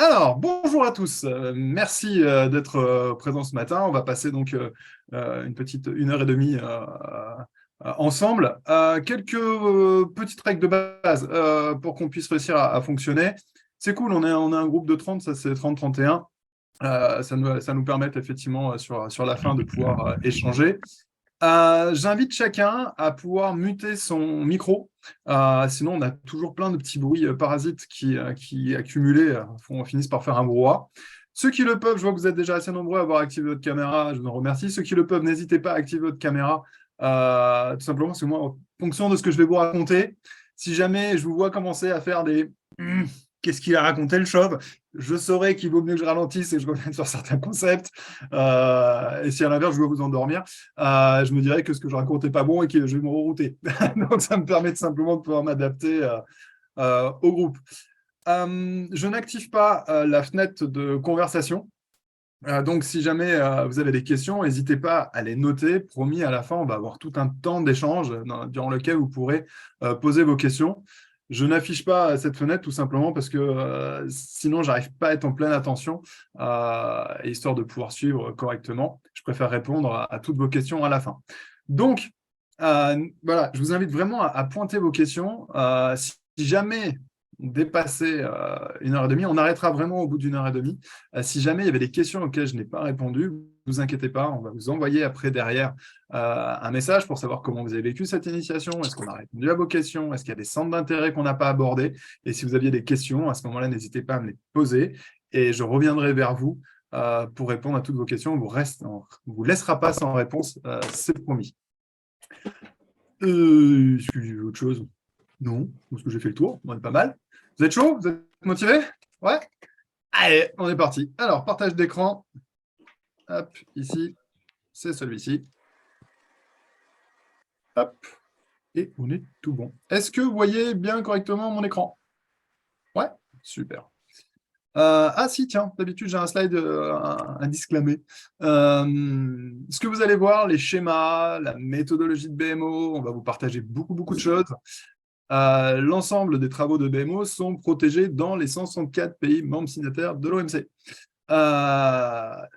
Alors, bonjour à tous. Merci d'être présents ce matin. On va passer donc une petite 1 heure et demie ensemble. Quelques petites règles de base pour qu'on puisse réussir à fonctionner. C'est cool, on est un groupe de 30, ça c'est 30-31. Ça nous permet effectivement sur la fin de pouvoir échanger. J'invite chacun à pouvoir muter son micro. Sinon, on a toujours plein de petits bruits parasites qui accumulés finissent par faire un brouhaha. Ceux qui le peuvent, je vois que vous êtes déjà assez nombreux à avoir activé votre caméra, je vous en remercie. Ceux qui le peuvent, n'hésitez pas à activer votre caméra, tout simplement parce que moi, en fonction de ce que je vais vous raconter, si jamais je vous vois commencer à faire des qu'est-ce qu'il a raconté le chauve, je saurais qu'il vaut mieux que je ralentisse et que je revienne sur certains concepts. Et si à l'inverse, je veux vous endormir, je me dirais que ce que je raconte n'est pas bon et que je vais me rerouter. Donc, ça me permet simplement de pouvoir m'adapter au groupe. Je n'active pas la fenêtre de conversation. Donc, si jamais vous avez des questions, n'hésitez pas à les noter. Promis, à la fin, on va avoir tout un temps d'échange durant lequel vous pourrez poser vos questions. Je n'affiche pas cette fenêtre tout simplement parce que sinon, je n'arrive pas à être en pleine attention, histoire de pouvoir suivre correctement. Je préfère répondre à toutes vos questions à la fin. Donc, voilà, je vous invite vraiment à pointer vos questions. Si jamais dépasser 1 heure et demie, on arrêtera vraiment au bout d'1 heure et demie. Si jamais il y avait des questions auxquelles je n'ai pas répondu, ne vous inquiétez pas, on va vous envoyer après derrière un message pour savoir comment vous avez vécu cette initiation, est-ce qu'on a répondu à vos questions, est-ce qu'il y a des centres d'intérêt qu'on n'a pas abordés, et si vous aviez des questions, à ce moment-là, n'hésitez pas à me les poser, et je reviendrai vers vous pour répondre à toutes vos questions. On vous laissera pas sans réponse, c'est promis. Est-ce que j'ai vu autre chose? Non, parce que j'ai fait le tour, on est pas mal. Vous êtes chaud? Vous êtes motivé? Ouais? Allez, on est parti. Alors, partage d'écran. Hop, ici, c'est celui-ci. Hop, et on est tout bon. Est-ce que vous voyez bien correctement mon écran? Ouais? Super. Ah si, tiens, d'habitude j'ai un slide, un disclaimer. Ce que vous allez voir, les schémas, la méthodologie de BMO, on va vous partager beaucoup de choses. L'ensemble des travaux de BMO sont protégés dans les 164 pays membres signataires de l'OMC.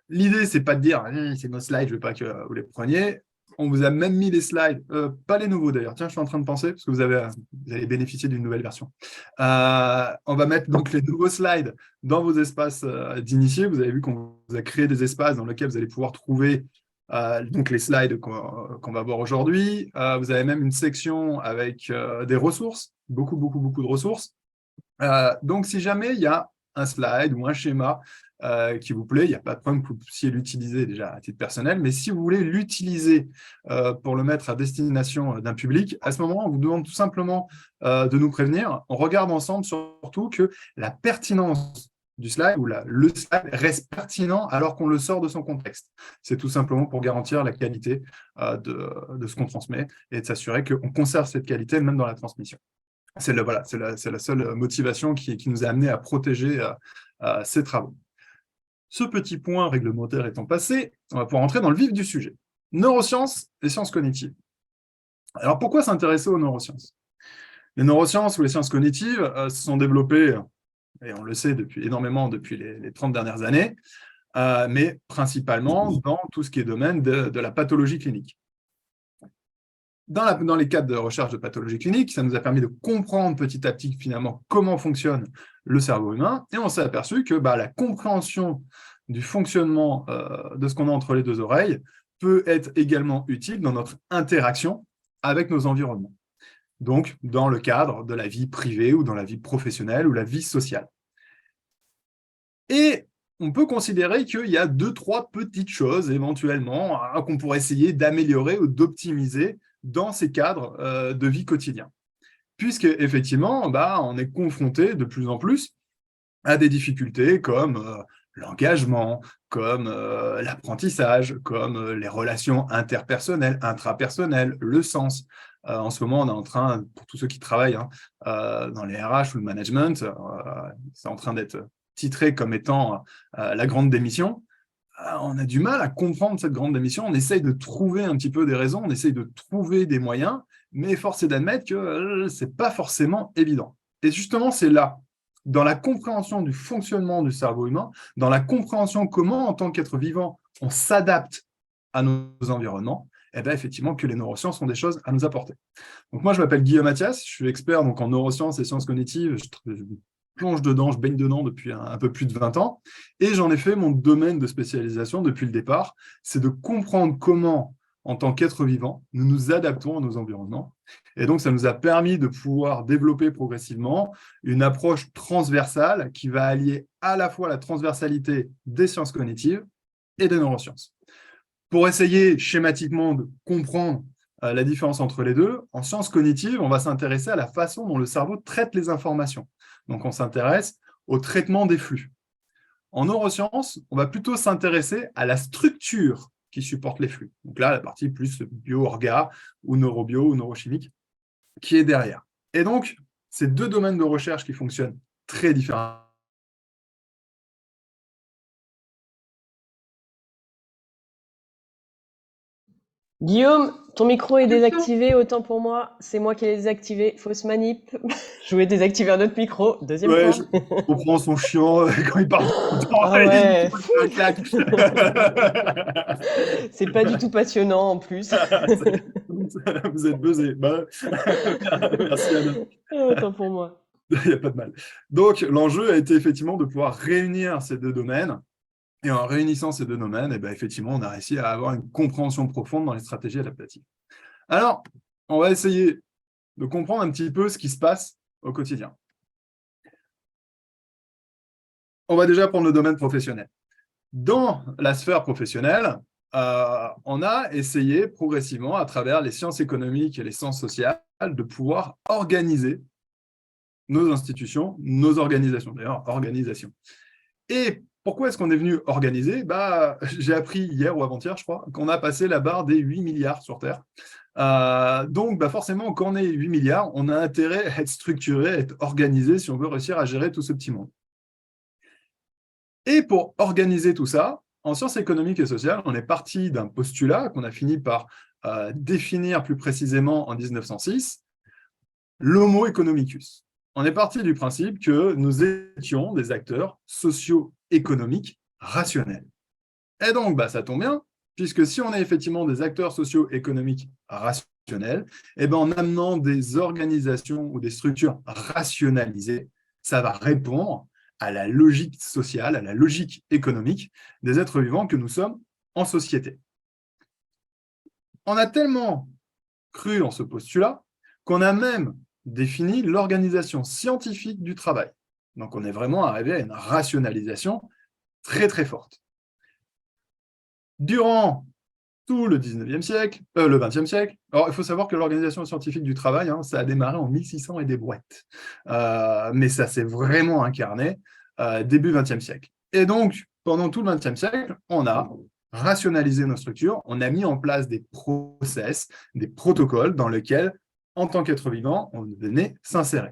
L'idée, c'est pas de dire c'est nos slides, je veux pas que vous les preniez. On vous a même mis les slides, pas les nouveaux d'ailleurs. Tiens, je suis en train de penser, parce que vous allez bénéficier d'une nouvelle version. On va mettre donc les nouveaux slides dans vos espaces d'initiés. Vous avez vu qu'on vous a créé des espaces dans lesquels vous allez pouvoir trouver donc les slides qu'on va voir aujourd'hui. Vous avez même une section avec des ressources, beaucoup de ressources. Donc, si jamais il y a un slide ou un schéma qui vous plaît, il n'y a pas de problème que vous puissiez l'utiliser déjà à titre personnel, mais si vous voulez l'utiliser pour le mettre à destination d'un public, à ce moment, on vous demande tout simplement de nous prévenir. On regarde ensemble surtout que la pertinence du slide ou le slide reste pertinent alors qu'on le sort de son contexte. C'est tout simplement pour garantir la qualité de ce qu'on transmet et de s'assurer qu'on conserve cette qualité même dans la transmission. C'est la seule motivation qui nous a amené à protéger ces travaux. Ce petit point réglementaire étant passé, on va pouvoir entrer dans le vif du sujet. Neurosciences et sciences cognitives. Alors, pourquoi s'intéresser aux neurosciences? Les neurosciences ou les sciences cognitives se sont développées, et on le sait énormément depuis les 30 dernières années, mais principalement dans tout ce qui est domaine de la pathologie clinique. Dans les cadres de recherche de pathologie clinique, ça nous a permis de comprendre petit à petit finalement comment fonctionne le cerveau humain, et on s'est aperçu que la compréhension du fonctionnement de ce qu'on a entre les deux oreilles peut être également utile dans notre interaction avec nos environnements. Donc, dans le cadre de la vie privée ou dans la vie professionnelle ou la vie sociale. Et on peut considérer qu'il y a 2-3 petites choses éventuellement qu'on pourrait essayer d'améliorer ou d'optimiser dans ces cadres de vie quotidien. Puisque effectivement, on est confronté de plus en plus à des difficultés comme l'engagement, comme l'apprentissage, comme les relations interpersonnelles, intrapersonnelles, le sens. En ce moment, on est en train, pour tous ceux qui travaillent dans les RH ou le management, c'est en train d'être titré comme étant la grande démission. On a du mal à comprendre cette grande démission. On essaye de trouver un petit peu des raisons, on essaye de trouver des moyens, mais force est d'admettre que ce n'est pas forcément évident. Et justement, c'est là dans la compréhension du fonctionnement du cerveau humain, dans la compréhension comment, en tant qu'être vivant, on s'adapte à nos environnements, et bien effectivement que les neurosciences ont des choses à nous apporter. Donc moi, je m'appelle Guillaume Mathias, je suis expert donc, en neurosciences et sciences cognitives, je plonge dedans, je baigne dedans depuis un peu plus de 20 ans, et j'en ai fait mon domaine de spécialisation depuis le départ, c'est de comprendre comment, en tant qu'être vivant, nous nous adaptons à nos environnements. Et donc, ça nous a permis de pouvoir développer progressivement une approche transversale qui va allier à la fois la transversalité des sciences cognitives et des neurosciences. Pour essayer schématiquement de comprendre la différence entre les deux, en sciences cognitives, on va s'intéresser à la façon dont le cerveau traite les informations. Donc, on s'intéresse au traitement des flux. En neurosciences, on va plutôt s'intéresser à la structure qui supporte les flux. Donc là, la partie plus bio-orga ou neurobio ou neurochimique qui est derrière. Et donc, ces deux domaines de recherche qui fonctionnent très différemment. Guillaume, ton micro est désactivé, autant pour moi. C'est moi qui l'ai désactivé. Fausse manip. Je voulais désactiver un autre micro. Deuxième Ouais, fois. je comprends son chiant quand il parle tout le temps, Ah il ouais. faut qu'il me claque. C'est pas du tout passionnant en plus. Vous êtes buzzé. Bah, merci Anna. Autant pour moi. Il n'y a pas de mal. Donc, l'enjeu a été effectivement de pouvoir réunir ces deux domaines. Et en réunissant ces deux domaines, et ben, effectivement, on a réussi à avoir une compréhension profonde dans les stratégies adaptatives. Alors, on va essayer de comprendre un petit peu ce qui se passe au quotidien. On va déjà prendre le domaine professionnel. Dans la sphère professionnelle, on a essayé progressivement, à travers les sciences économiques et les sciences sociales, de pouvoir organiser nos institutions, nos organisations, d'ailleurs, organisations. Et pourquoi est-ce qu'on est venu organiser ? J'ai appris hier ou avant-hier, je crois, qu'on a passé la barre des 8 milliards sur Terre. Donc, forcément, quand on est 8 milliards, on a intérêt à être structuré, à être organisé si on veut réussir à gérer tout ce petit monde. Et pour organiser tout ça, en sciences économiques et sociales, on est parti d'un postulat qu'on a fini par définir plus précisément en 1906, l'homo economicus. On est parti du principe que nous étions des acteurs socio-économiques rationnels. Et donc, ça tombe bien, puisque si on est effectivement des acteurs socio-économiques rationnels, en amenant des organisations ou des structures rationalisées, ça va répondre à la logique sociale, à la logique économique des êtres vivants que nous sommes en société. On a tellement cru en ce postulat qu'on a même défini l'organisation scientifique du travail. Donc, on est vraiment arrivé à une rationalisation très, très forte. Durant tout le 19e siècle, le 20e siècle, alors il faut savoir que l'organisation scientifique du travail, ça a démarré en 1600 et des brouettes. Mais ça s'est vraiment incarné début 20e siècle. Et donc, pendant tout le 20e siècle, on a rationalisé nos structures, on a mis en place des process, des protocoles dans lesquels, en tant qu'être vivant, on venait s'insérer.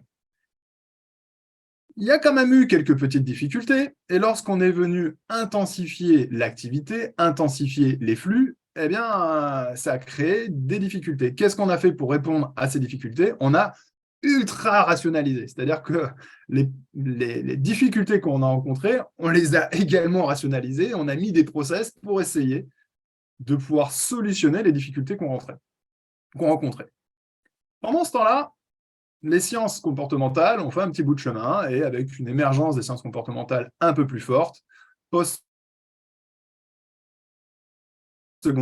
Il y a quand même eu quelques petites difficultés, et lorsqu'on est venu intensifier l'activité, intensifier les flux, ça a créé des difficultés. Qu'est-ce qu'on a fait pour répondre à ces difficultés ? On a ultra rationalisé, c'est-à-dire que les difficultés qu'on a rencontrées, on les a également rationalisées, on a mis des process pour essayer de pouvoir solutionner les difficultés qu'on rencontrait. Pendant ce temps-là, les sciences comportementales ont fait un petit bout de chemin, et avec une émergence des sciences comportementales un peu plus forte, post-Seconde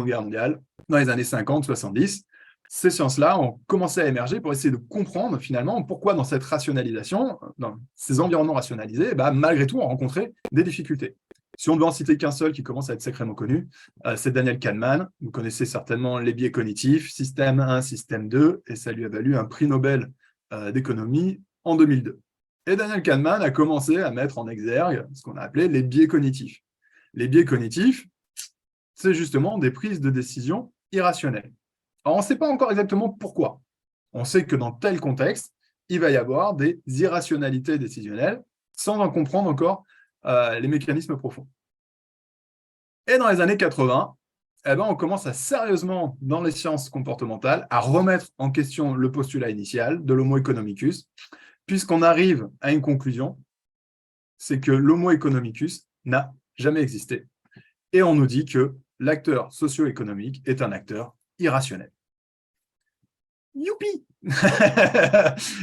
Guerre mondiale, dans les années 50-70, ces sciences-là ont commencé à émerger pour essayer de comprendre finalement pourquoi dans cette rationalisation, dans ces environnements rationalisés, malgré tout, on rencontrait des difficultés. Si on doit en citer qu'un seul qui commence à être sacrément connu, c'est Daniel Kahneman. Vous connaissez certainement les biais cognitifs, système 1, système 2, et ça lui a valu un prix Nobel d'économie en 2002. Et Daniel Kahneman a commencé à mettre en exergue ce qu'on a appelé les biais cognitifs. Les biais cognitifs, c'est justement des prises de décision irrationnelles. Alors, on ne sait pas encore exactement pourquoi. On sait que dans tel contexte, il va y avoir des irrationalités décisionnelles sans en comprendre encore les mécanismes profonds. Et dans les années 80, on commence à sérieusement, dans les sciences comportementales, à remettre en question le postulat initial de l'homo economicus, puisqu'on arrive à une conclusion c'est que l'homo economicus n'a jamais existé. Et on nous dit que l'acteur socio-économique est un acteur irrationnel. Youpi.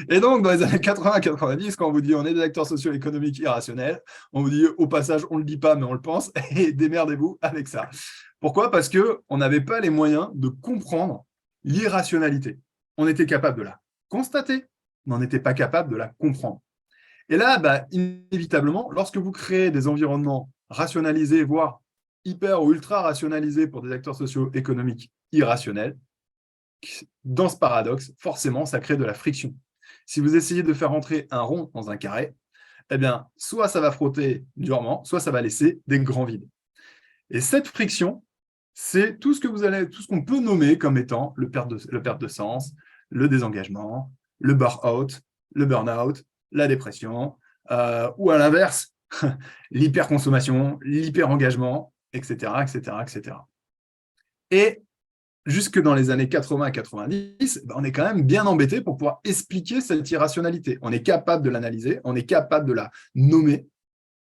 Et donc, dans les années 80-90, quand on vous dit on est des acteurs socio-économiques irrationnels, on vous dit au passage, on ne le dit pas, mais on le pense, et démerdez-vous avec ça. Pourquoi ? Parce qu'on n'avait pas les moyens de comprendre l'irrationalité. On était capable de la constater, mais on n'était pas capable de la comprendre. Et là, inévitablement, lorsque vous créez des environnements rationalisés, voire hyper ou ultra rationalisés pour des acteurs socio-économiques irrationnels, dans ce paradoxe, forcément, ça crée de la friction. Si vous essayez de faire entrer un rond dans un carré, eh bien, soit ça va frotter durement, soit ça va laisser des grands vides. Et cette friction, c'est tout ce qu'on peut nommer comme étant le perte de sens, le désengagement, le burn-out, la dépression, ou à l'inverse, l'hyperconsommation, l'hyperengagement, etc., etc., etc. Et jusque dans les années 80 90, on est quand même bien embêté pour pouvoir expliquer cette irrationalité. On est capable de l'analyser, on est capable de la nommer,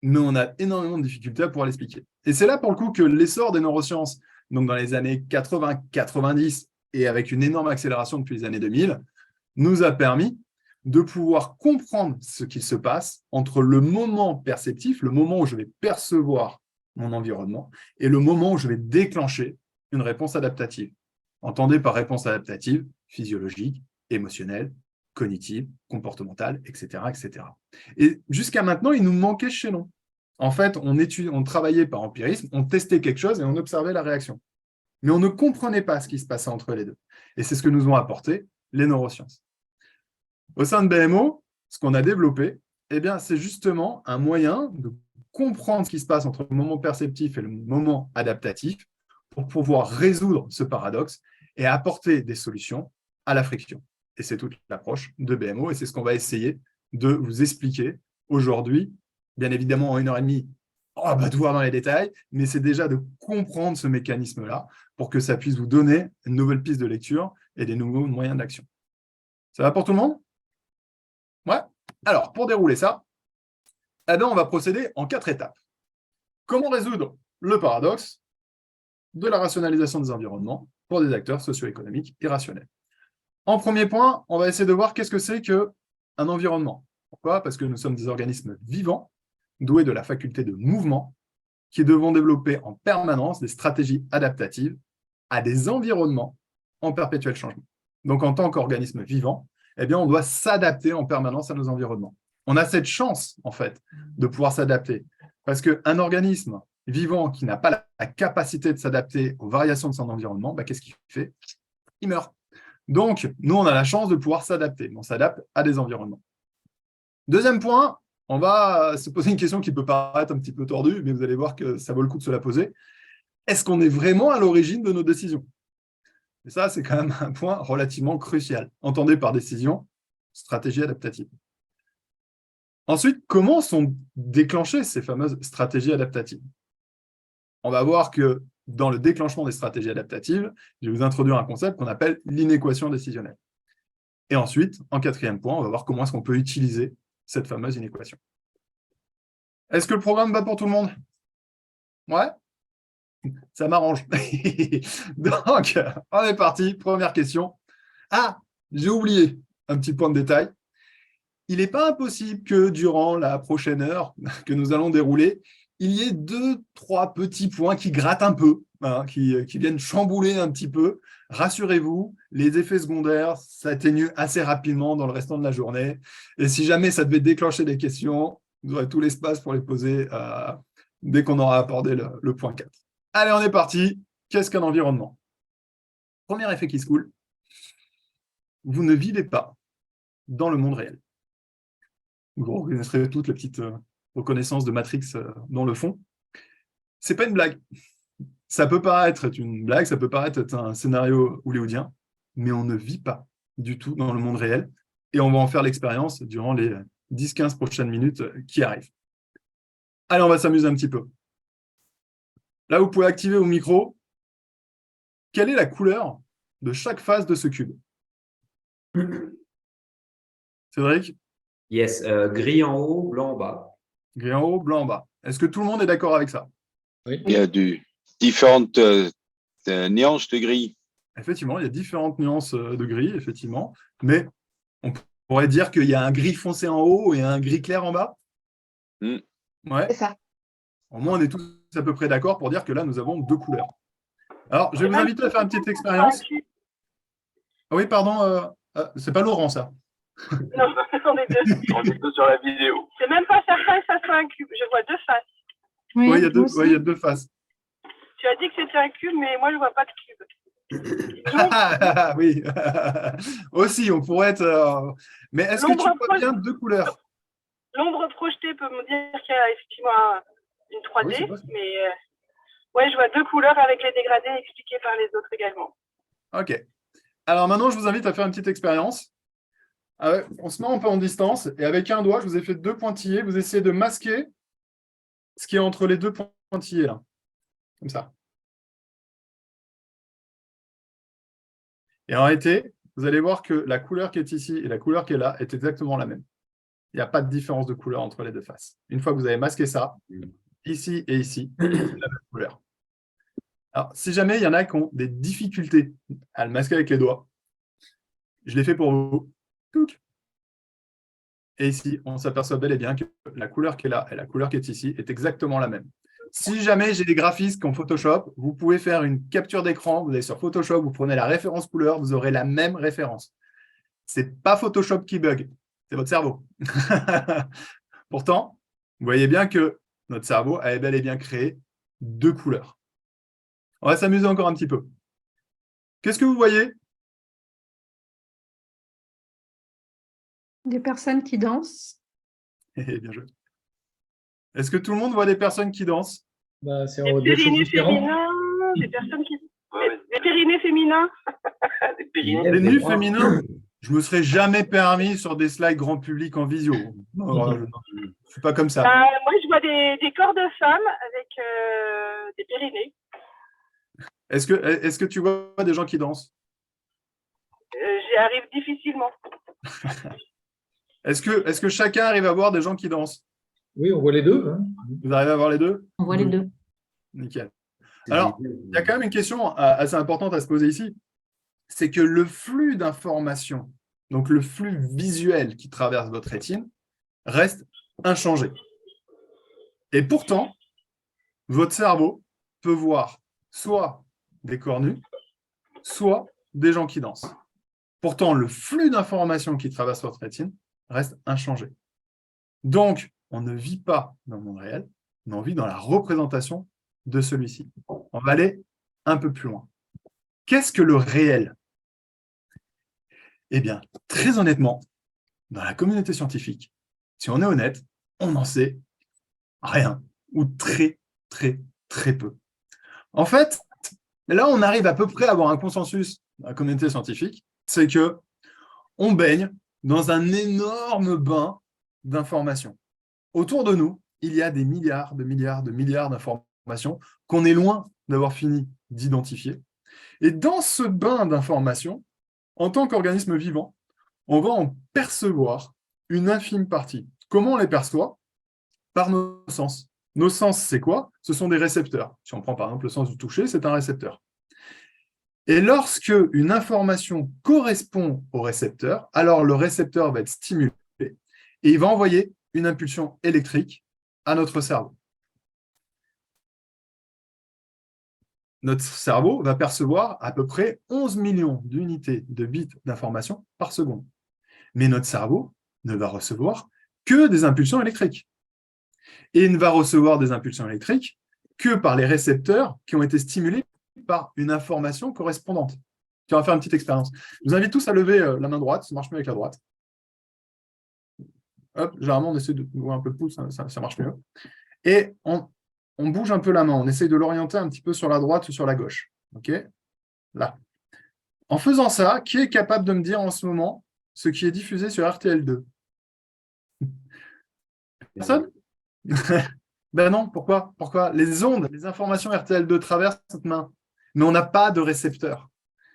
mais on a énormément de difficultés à pouvoir l'expliquer. Et c'est là, pour le coup, que l'essor des neurosciences, donc dans les années 80-90, et avec une énorme accélération depuis les années 2000, nous a permis de pouvoir comprendre ce qui se passe entre le moment perceptif, le moment où je vais percevoir mon environnement, et le moment où je vais déclencher une réponse adaptative. Entendez par réponse adaptative, physiologique, émotionnelle, cognitive, comportementale, etc., etc. Et jusqu'à maintenant, il nous manquait ce chaînon. En fait, on travaillait par empirisme, on testait quelque chose et on observait la réaction. Mais on ne comprenait pas ce qui se passait entre les deux. Et c'est ce que nous ont apporté les neurosciences. Au sein de BMO, ce qu'on a développé, c'est justement un moyen de comprendre ce qui se passe entre le moment perceptif et le moment adaptatif pour pouvoir résoudre ce paradoxe et apporter des solutions à la friction. Et c'est toute l'approche de BMO, et c'est ce qu'on va essayer de vous expliquer aujourd'hui. Bien évidemment, en 1h30, on va pas tout voir dans les détails, mais c'est déjà de comprendre ce mécanisme-là pour que ça puisse vous donner une nouvelle piste de lecture et des nouveaux moyens d'action. Ça va pour tout le monde ? Ouais. Alors, pour dérouler ça, on va procéder en 4 étapes. Comment résoudre le paradoxe de la rationalisation des environnements pour des acteurs socio-économiques irrationnels. En premier point, on va essayer de voir qu'est-ce que c'est qu'un environnement. Pourquoi ? Parce que nous sommes des organismes vivants, doués de la faculté de mouvement, qui devront développer en permanence des stratégies adaptatives à des environnements en perpétuel changement. Donc, en tant qu'organisme vivant, on doit s'adapter en permanence à nos environnements. On a cette chance, en fait, de pouvoir s'adapter. Parce qu'un organisme vivant qui n'a pas la capacité de s'adapter aux variations de son environnement, qu'est-ce qu'il fait ? Il meurt. Donc, nous, on a la chance de pouvoir s'adapter. On s'adapte à des environnements. Deuxième point, on va se poser une question qui peut paraître un petit peu tordue, mais vous allez voir que ça vaut le coup de se la poser. Est-ce qu'on est vraiment à l'origine de nos décisions ? Et ça, c'est quand même un point relativement crucial. Entendez par décision, stratégie adaptative. Ensuite, comment sont déclenchées ces fameuses stratégies adaptatives ? On va voir que dans le déclenchement des stratégies adaptatives, je vais vous introduire un concept qu'on appelle l'inéquation décisionnelle. Et ensuite, en 4e point, on va voir comment est-ce qu'on peut utiliser cette fameuse inéquation. Est-ce que le programme va pour tout le monde ? Ouais ? Ça m'arrange. Donc, on est parti. Première question. Ah, j'ai oublié un petit point de détail. Il n'est pas impossible que durant la prochaine heure que nous allons dérouler, il y ait 2-3 petits points qui grattent un peu, qui viennent chambouler un petit peu. Rassurez-vous, les effets secondaires s'atténuent assez rapidement dans le restant de la journée. Et si jamais ça devait déclencher des questions, vous aurez tout l'espace pour les poser dès qu'on aura abordé le point 4. Allez, on est parti. Qu'est-ce qu'un environnement ? Premier effet qui se coule, vous ne vivez pas dans le monde réel. Vous reconnaîtrez toutes les petites reconnaissances de Matrix dans le fond. Ce n'est pas une blague. Ça peut paraître une blague, ça peut paraître un scénario hollywoodien, mais on ne vit pas du tout dans le monde réel et on va en faire l'expérience durant les 10-15 prochaines minutes qui arrivent. Allez, on va s'amuser un petit peu. Là, vous pouvez activer vos micros. Quelle est la couleur de chaque face de ce cube ? Cédric ? Yes, gris en haut, blanc en bas. Gris en haut, blanc en bas. Est-ce que tout le monde est d'accord avec ça? Oui. Il y a différentes nuances de gris. Effectivement, il y a différentes nuances de gris, effectivement, mais on pourrait dire qu'il y a un gris foncé en haut et un gris clair en bas. Mm. Ouais. C'est ça. Au moins, on est tous à peu près d'accord pour dire que là, nous avons deux couleurs. Alors, je vais vous inviter à faire une petite expérience. Ah oui, pardon, c'est pas Laurent, ça. Non, ce sont les deux. On est tous sur la vidéo. C'est même pas certain que ça soit un cube. Je vois deux faces. Oui, il y a moi deux, aussi. ouais, il y a deux faces. Tu as dit que c'était un cube, mais moi, je vois pas de cube. Ah, oui. Aussi, on pourrait être. Mais est-ce que tu vois bien deux couleurs? L'ombre projetée peut me dire qu'il y a effectivement une 3D, Oui, c'est possible. mais ouais, je vois deux couleurs avec les dégradés expliqués par les autres également. Ok. Alors maintenant, je vous invite à faire une petite expérience. On se met un peu en distance et avec un doigt, je vous ai fait deux pointillés. Vous essayez de masquer ce qui est entre les deux pointillés là. Comme ça. Et en réalité, vous allez voir que la couleur qui est ici et la couleur qui est là est exactement la même. Il n'y a pas de différence de couleur entre les deux faces. Une fois que vous avez masqué ça, ici et ici, c'est la même couleur. Alors, si jamais il y en a qui ont des difficultés à le masquer avec les doigts, je l'ai fait pour vous. Touc. Et ici, on s'aperçoit bel et bien que la couleur qui est là et la couleur qui est ici est exactement la même. Si jamais j'ai des graphistes qui ont Photoshop, vous pouvez faire une capture d'écran, vous allez sur Photoshop, vous prenez la référence couleur, vous aurez la même référence. Ce n'est pas Photoshop qui bug, c'est votre cerveau. Pourtant, vous voyez bien que notre cerveau a bel et bien créé deux couleurs. On va s'amuser encore un petit peu. Qu'est-ce que vous voyez? Des personnes qui dansent. Bien joué. Est-ce que tout le monde voit des personnes qui dansent? Bah, c'est Des deux choses périnées différentes. féminins, des personnes qui. Des périnés féminis. Des périnés. Les nus féminins, je ne me serais jamais permis sur des slides grand public en visio. Non, je ne suis pas comme ça. Moi, je vois des corps de femmes avec des périnés. Est-ce que tu vois des gens qui dansent? J'y arrive difficilement. Est-ce que chacun arrive à voir des gens qui dansent? Oui, on voit les deux. Hein. Vous arrivez à voir les deux? On voit les deux. Nickel. Alors, il y a quand même une question assez importante à se poser ici. C'est que le flux d'informations, donc le flux visuel qui traverse votre rétine, reste inchangé. Et pourtant, votre cerveau peut voir soit des corps nus, soit des gens qui dansent. Pourtant, le flux d'informations qui traverse votre rétine reste inchangé. Donc, on ne vit pas dans le monde réel, mais on vit dans la représentation de celui-ci. On va aller un peu plus loin. Qu'est-ce que le réel? Eh bien, très honnêtement, dans la communauté scientifique, si on est honnête, on n'en sait rien, ou très, très, très peu. En fait, là, on arrive à peu près à avoir un consensus dans la communauté scientifique, c'est que on baigne dans un énorme bain d'informations. Autour de nous, il y a des milliards d'informations qu'on est loin d'avoir fini d'identifier. Et dans ce bain d'informations, en tant qu'organisme vivant, on va en percevoir une infime partie. Comment on les perçoit? Par nos sens. Nos sens, c'est quoi? Ce sont des récepteurs. Si on prend par exemple le sens du toucher, c'est un récepteur. Et lorsque une information correspond au récepteur, alors le récepteur va être stimulé et il va envoyer une impulsion électrique à notre cerveau. Notre cerveau va percevoir à peu près 11 millions d'unités de bits d'information par seconde. Mais notre cerveau ne va recevoir que des impulsions électriques. Et il ne va recevoir des impulsions électriques que par les récepteurs qui ont été stimulés par une information correspondante. On va faire une petite expérience. Je vous invite tous à lever la main droite, ça marche mieux avec la droite. Hop, généralement, on essaie de voir un peu le pouce, ça marche mieux. Et on bouge un peu la main, on essaye de l'orienter un petit peu sur la droite ou sur la gauche. OK? Là. En faisant ça, qui est capable de me dire en ce moment ce qui est diffusé sur RTL2? Personne? Ben non, pourquoi? Pourquoi? Les ondes, les informations RTL2 traversent notre main, mais on n'a pas de récepteur.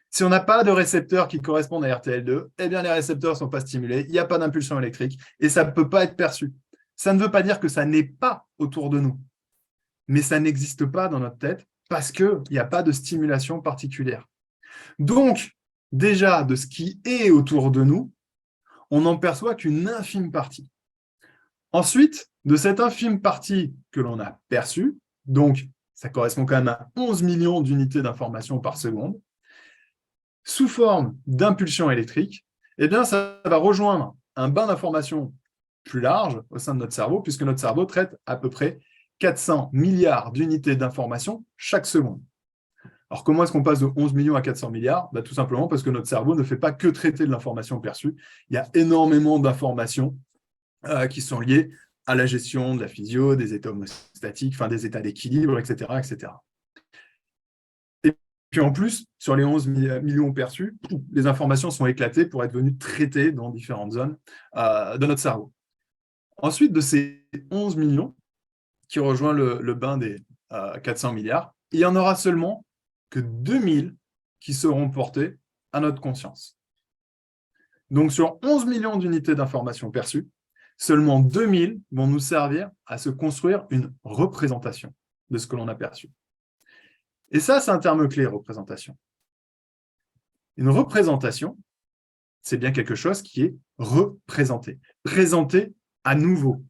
Si on n'a pas de récepteurs qui correspondent à RTL2, eh bien les récepteurs ne sont pas stimulés, il n'y a pas d'impulsion électrique et ça ne peut pas être perçu. Ça ne veut pas dire que ça n'est pas autour de nous, mais ça n'existe pas dans notre tête parce qu'il n'y a pas de stimulation particulière. Donc, déjà, de ce qui est autour de nous, on n'en perçoit qu'une infime partie. Ensuite, de cette infime partie que l'on a perçue, donc ça correspond quand même à 11 millions d'unités d'information par seconde, sous forme d'impulsions électriques, eh bien, ça va rejoindre un bain d'informations plus large au sein de notre cerveau, puisque notre cerveau traite à peu près 400 milliards d'unités d'information chaque seconde. Alors, comment est-ce qu'on passe de 11 millions à 400 milliards? Tout simplement parce que notre cerveau ne fait pas que traiter de l'information perçue. Il y a énormément d'informations qui sont liées à la gestion de la physio, des états homostatiques, enfin des états d'équilibre, etc., etc. Et puis en plus, sur les 11 millions perçus, les informations sont éclatées pour être venues traitées dans différentes zones de notre cerveau. Ensuite, de ces 11 millions qui rejoint le bain des 400 milliards, il y en aura seulement que 2000 qui seront portés à notre conscience. Donc, sur 11 millions d'unités d'information perçues, seulement 2000 vont nous servir à se construire une représentation de ce que l'on a perçu. Et ça, c'est un terme clé, représentation. Une représentation, c'est bien quelque chose qui est représenté, présenté à nouveau.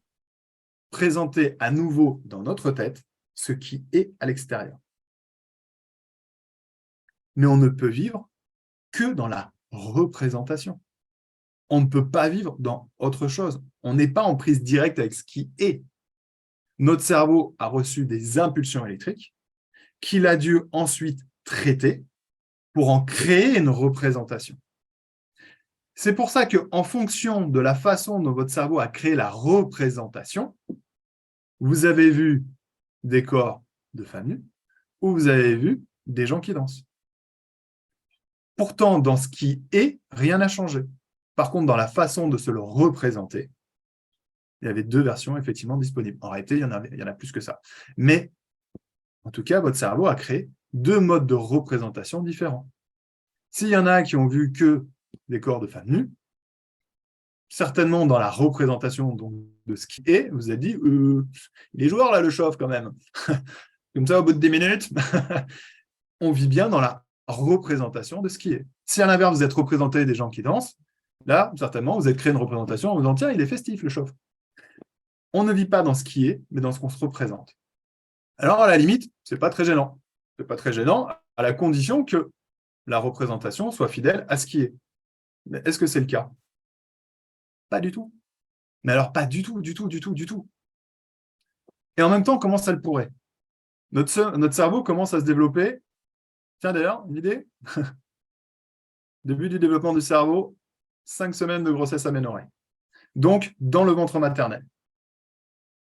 Présenter à nouveau dans notre tête ce qui est à l'extérieur. Mais on ne peut vivre que dans la représentation. On ne peut pas vivre dans autre chose. On n'est pas en prise directe avec ce qui est. Notre cerveau a reçu des impulsions électriques qu'il a dû ensuite traiter pour en créer une représentation. C'est pour ça qu'en fonction de la façon dont votre cerveau a créé la représentation, vous avez vu des corps de femmes nues ou vous avez vu des gens qui dansent. Pourtant, dans ce qui est, rien n'a changé. Par contre, dans la façon de se le représenter, il y avait deux versions effectivement disponibles. En réalité, il y en a plus que ça. Mais, en tout cas, votre cerveau a créé deux modes de représentation différents. S'il y en a qui ont vu que des corps de femmes nues, certainement dans la représentation donc, de ce qui est, vous avez dit, il est joueur là, le chauve quand même. Comme ça, au bout de 10 minutes, on vit bien dans la représentation de ce qui est. Si à l'inverse, vous êtes représenté des gens qui dansent, là, certainement, vous avez créé une représentation en vous disant, tiens, il est festif, le chauve. On ne vit pas dans ce qui est, mais dans ce qu'on se représente. Alors, à la limite, ce n'est pas très gênant. Ce n'est pas très gênant à la condition que la représentation soit fidèle à ce qui est. Mais est-ce que c'est le cas? Pas du tout. Mais alors, pas du tout, du tout, du tout, du tout. Et en même temps, comment ça le pourrait? Notre cerveau commence à se développer. Tiens, d'ailleurs, une idée? Début du développement du cerveau, 5 semaines de grossesse aménorrhée. Donc, dans le ventre maternel.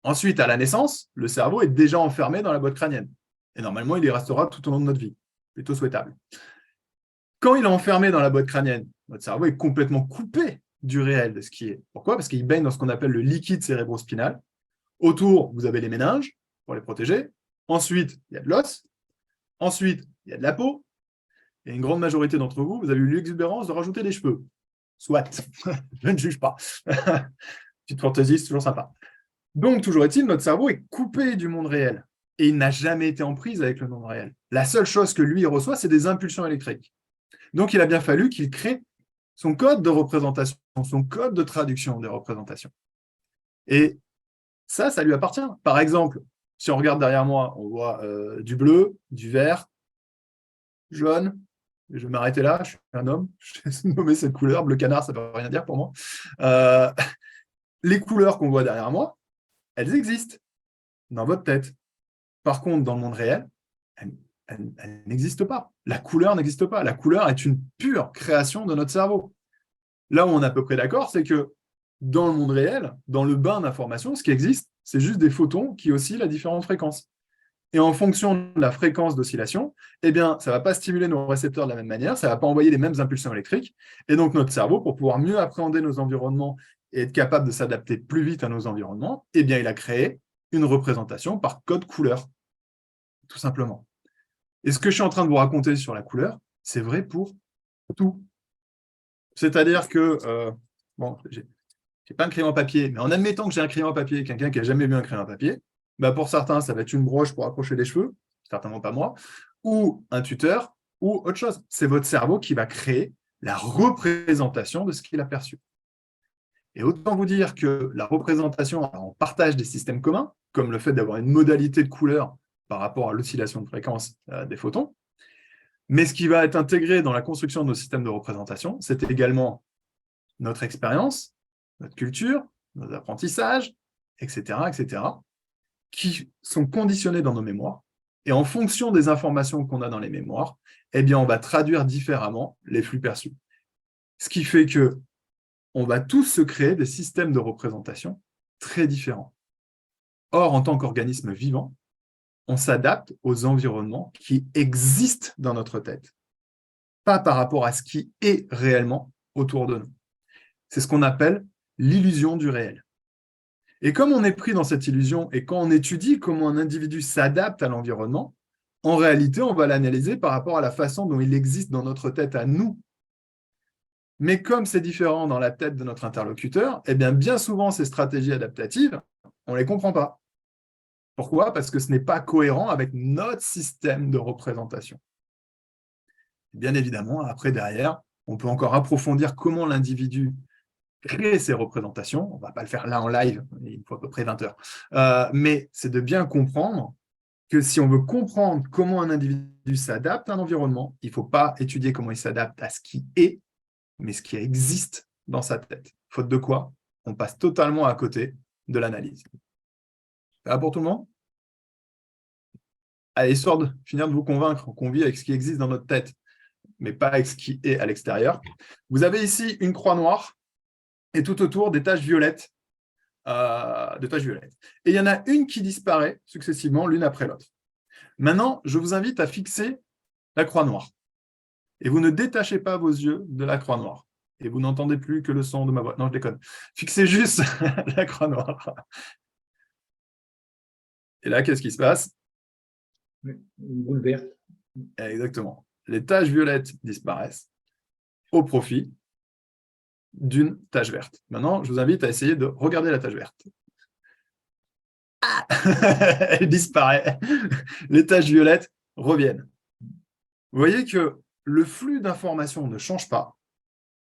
Ensuite, à la naissance, le cerveau est déjà enfermé dans la boîte crânienne. Et normalement, il y restera tout au long de notre vie. Plutôt souhaitable. Quand il est enfermé dans la boîte crânienne, notre cerveau est complètement coupé du réel, de ce qui est. Pourquoi? Parce qu'il baigne dans ce qu'on appelle le liquide cérébrospinal. Autour, vous avez les méninges pour les protéger. Ensuite, il y a de l'os. Ensuite, il y a de la peau. Et une grande majorité d'entre vous, vous avez eu l'exubérance de rajouter des cheveux. Soit, je ne juge pas. Petite fantaisie, c'est toujours sympa. Donc, toujours est-il, notre cerveau est coupé du monde réel. Et il n'a jamais été en prise avec le monde réel. La seule chose que lui reçoit, c'est des impulsions électriques. Donc, il a bien fallu qu'il crée son code de représentation, son code de traduction des représentations. Et ça lui appartient. Par exemple, si on regarde derrière moi, on voit du bleu, du vert, jaune. Je vais m'arrêter là, je suis un homme, je vais nommer cette couleur. Bleu canard, ça ne veut rien dire pour moi. Les couleurs qu'on voit derrière moi, elles existent dans votre tête. Par contre, dans le monde réel, elles n'existent pas. La couleur n'existe pas. La couleur est une pure création de notre cerveau. Là où on est à peu près d'accord, c'est que dans le monde réel, dans le bain d'informations, ce qui existe, c'est juste des photons qui oscillent à différentes fréquences. Et en fonction de la fréquence d'oscillation, eh bien, ça ne va pas stimuler nos récepteurs de la même manière, ça ne va pas envoyer les mêmes impulsions électriques. Et donc, notre cerveau, pour pouvoir mieux appréhender nos environnements et être capable de s'adapter plus vite à nos environnements, eh bien, il a créé une représentation par code couleur, tout simplement. Et ce que je suis en train de vous raconter sur la couleur, c'est vrai pour tout. C'est-à-dire que, Je n'ai pas un crayon à papier, mais en admettant que j'ai un crayon à papier, quelqu'un qui n'a jamais vu un crayon à papier, bah pour certains, ça va être une broche pour accrocher les cheveux, certainement pas moi, ou un tuteur, ou autre chose. C'est votre cerveau qui va créer la représentation de ce qu'il a perçu. Et autant vous dire que la représentation, on partage des systèmes communs, comme le fait d'avoir une modalité de couleur par rapport à l'oscillation de fréquence des photons. Mais ce qui va être intégré dans la construction de nos systèmes de représentation, c'est également notre expérience, notre culture, nos apprentissages, etc., qui sont conditionnés dans nos mémoires. Et en fonction des informations qu'on a dans les mémoires, eh bien, on va traduire différemment les flux perçus. Ce qui fait que on va tous se créer des systèmes de représentation très différents. Or, en tant qu'organisme vivant, on s'adapte aux environnements qui existent dans notre tête, pas par rapport à ce qui est réellement autour de nous. C'est ce qu'on appelle l'illusion du réel. Et comme on est pris dans cette illusion, et quand on étudie comment un individu s'adapte à l'environnement, en réalité, on va l'analyser par rapport à la façon dont il existe dans notre tête à nous. Mais comme c'est différent dans la tête de notre interlocuteur, eh bien souvent, ces stratégies adaptatives, on ne les comprend pas. Pourquoi? Parce que ce n'est pas cohérent avec notre système de représentation. Bien évidemment, après, derrière, on peut encore approfondir comment l'individu crée ses représentations. On ne va pas le faire là en live, il faut à peu près 20 heures. Mais c'est de bien comprendre que si on veut comprendre comment un individu s'adapte à un environnement, il ne faut pas étudier comment il s'adapte à ce qui est, mais ce qui existe dans sa tête. Faute de quoi, on passe totalement à côté de l'analyse. Ça va pour tout le monde? Allez, histoire de finir de vous convaincre qu'on vit avec ce qui existe dans notre tête, mais pas avec ce qui est à l'extérieur. Vous avez ici une croix noire et tout autour des taches violettes. Et il y en a une qui disparaît successivement l'une après l'autre. Maintenant, je vous invite à fixer la croix noire. Et vous ne détachez pas vos yeux de la croix noire. Et vous n'entendez plus que le son de ma voix. Non, je déconne. Fixez juste la croix noire. Et là, qu'est-ce qui se passe? Une boule verte. Exactement. Les taches violettes disparaissent au profit d'une tache verte. Maintenant, je vous invite à essayer de regarder la tache verte. Ah elle disparaît. Les taches violettes reviennent. Vous voyez que le flux d'informations ne change pas.